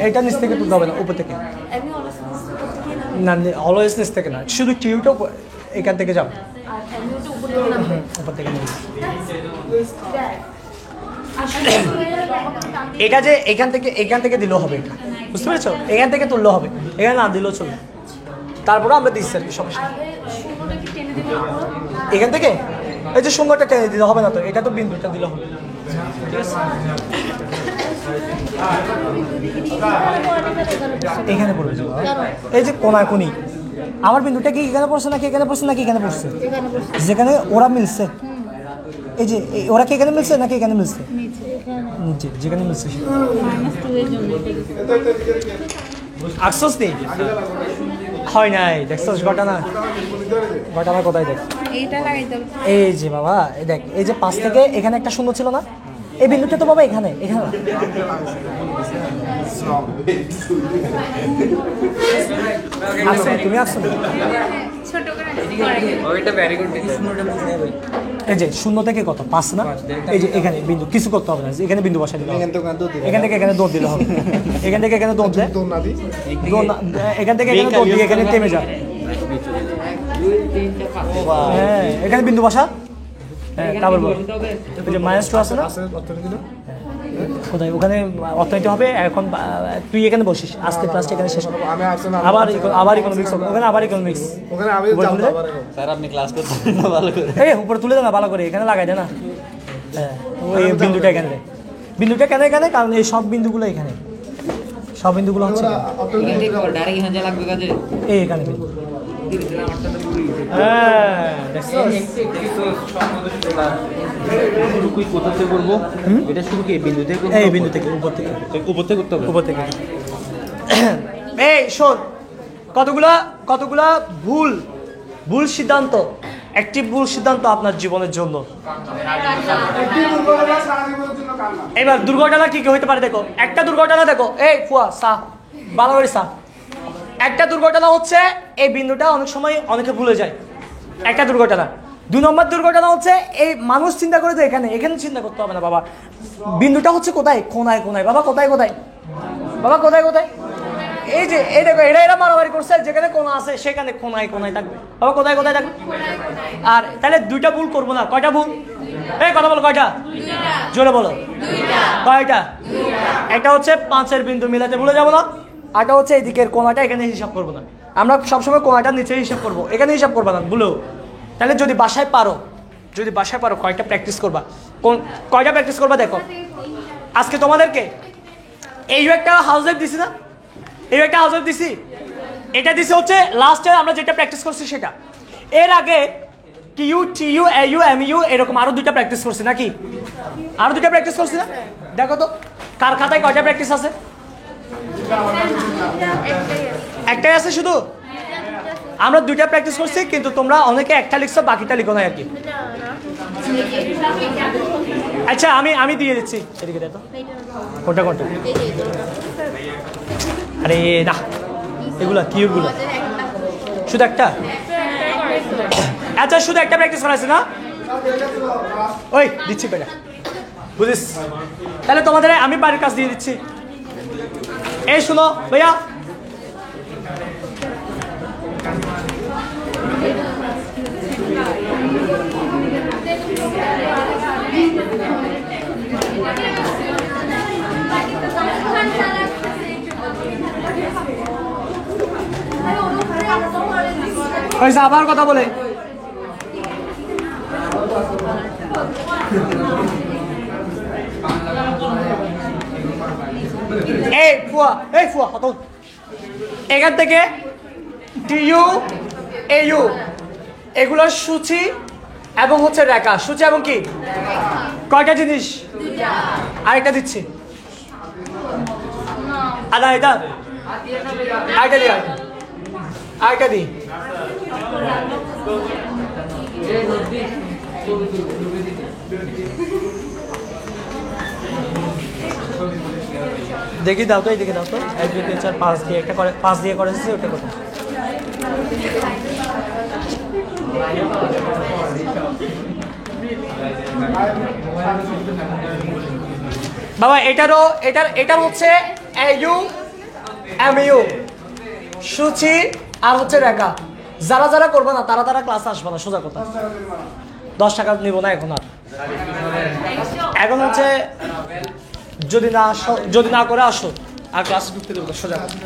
এটা নিচ থেকে তুলতে হবে না উপর থেকে না অলওয়েজ নিচ থেকে না শুধু টিউটা এখান থেকে যাবে উপর থেকে এটা যে এখান থেকে দিলেও হবে এটা বুঝতে পেরেছো এখান থেকে তুললেও হবে এখানে না দিলেও চলবে তারপরে আমরা দিচ্ছি আর কি সমস্যা এখান থেকে এই যে শূন্যটা টেনে দিতে হবে না তো এটা তো বিন্দুটা দিলে হবে ঠিক আছে এখানে পড়বে এই যে কোনি আমার বিন্দুটা কি এখানে পড়ছে নাকি এখানে পড়ছে নাকি এখানে পড়ছে যেখানে ওরা মিলছে এই যে ওরা কি এখানে মিলছে নাকি এখানে মিলছে নিচে যেখানে মিলছে আফসোস নেই হয় নাই দেখছস ঘটনা কোথায় দেখ এই যে বাবা দেখ এই যে 5 থেকে এখানে একটা শূন্য ছিল না এই বিন্দুটা তো বাবা এখানে আসছো তুমি আসছো এই যে শূন্য থেকে কত 5 না এই যে এখানে বিন্দু কিছু করতে হবে না এখানে বিন্দু বসাই দিলে এখান থেকে এখানে দৌড় দিলে হবে এখান থেকে এখানে দৌড় দেয় এখান থেকে এখানে দৌড় দিয়ে এখানে থেমে যাবে হ্যাঁ এখানে বিন্দু বসা হ্যাঁ তারপর বল এই যে -2 আছে না কোথায় ওখানে অর্থনীতি হবে এখন তুই এখানে বসিস আজকে ক্লাসটা এখানে শেষ হবে আবার ইকোনমিক্স হবে ওখানে আবার ইকোনমিক্স ওখানে আমি স্যার আপনি ক্লাস করতে না ভালো করে এই উপরে তুলে দে না ভালো করে এখানে লাগাই দে না হ্যাঁ ওই বিন্দুটা এখানে দে বিন্দুটা কেন এখানে কারণ এই সব বিন্দুগুলো এখানে সব বিন্দুগুলো হচ্ছে ডাইরেক্ট এখানে যা লাগবে কাজে এই এখানে বিন্দু হ্যাঁ শুরু কোথা থেকে করবো এটা শুরু কি বিন্দু থেকে এই বিন্দু থেকে উপর থেকে করতে হবে উপর থেকে এই শোন কতগুলা ভুল সিদ্ধান্ত একটি ভুল সিদ্ধান্ত আপনার জীবনের জন্য এবার দুর্ঘটনা কি কি হইতে পারে দেখো একটা দুর্ঘটনা দেখো এই ফুয়া সা ভালো করে সা একটা দুর্ঘটনা হচ্ছে এই বিন্দুটা অনেক সময় অনেকে ভুলে যায় একটা দুর্ঘটনা 2 নম্বর দুর্ঘটনা হচ্ছে এই মানুষ চিন্তা করে তো এখানে চিন্তা করতে হবে না বাবা বিন্দুটা হচ্ছে কোথায় কোনায় বাবা কোথায় বাবা কোথায় এই যে এই দেখো এরা মারামারি করছে যেখানে কোনা আছে সেখানে কোনায় থাকবে বাবা কোথায় থাকবে আর তাহলে 2টা ভুল করবো না কয়টা ভুল এই কথা বলো কয়টা জোরে বলো কয়টা একটা হচ্ছে 5-এর বিন্দু মিলাতে ভুলে যাবো না আরটা হচ্ছে এই দিকের কোনাটা এখানে হিসাব করবো না আমরা সবসময় কোনাটার নিচে হিসাব করবো এখানে হিসাব করবো না ভুলেও তাহলে যদি বাসায় পারো কয়টা প্র্যাকটিস করবা কয়টা প্র্যাকটিস করবা দেখো আজকে তোমাদেরকে এই একটা হাউস দিছি না এই একটা হাউস দিছি এটা দিছি হচ্ছে লাস্টে আমরা যেটা প্র্যাকটিস করছি সেটা এর আগে টিইউ টিইউ এইউ এমইউ এরকম আরো 2টা প্র্যাকটিস করছি নাকি আরো 2টা প্র্যাকটিস করছি না দেখো তো কার খাতায় কয়টা প্র্যাকটিস আছে একটাই আছে শুধু আমরা 2টা প্র্যাকটিস করছি কিন্তু তোমরা অনেকে একটা লিখছো বাকিটা লিখো না আর কি আচ্ছা আমি দিয়ে দিচ্ছি এদিকে দে তো কোনটা আরে না এগুলা কিউবগুলো শুধু একটা আচ্ছা শুধু একটা প্র্যাকটিস করা আছে না ওই দিচ্ছি বেটা বুঝিস তাহলে তোমাদের আমি বাড়ির কাজ দিয়ে দিচ্ছি এই শুনো ভাইয়া আবার কথা বলে এই ফুয়া এখান থেকে টিইউ এইউ এগুলোর সূচি এবং হচ্ছে রেখা সূচি এবং কি কয়টা জিনিস আরেকটা দিচ্ছি এটা আরেকটা দিই দেখি দাও তো এই দেখে দাও তো 1 2 3 4 5 দিয়ে একটা করে 5 দিয়ে করেছি ওটা কথা বাবা এটার হচ্ছে এইউ এমইউ সূচি আর হচ্ছে রেখা যারা করবে না তারা ক্লাস আসবে না সোজা কথা 10 টাকা নিব না এখন হচ্ছে যদি না করে আসো আর ক্লাসে ঢুকতে দেবো সোজা কথা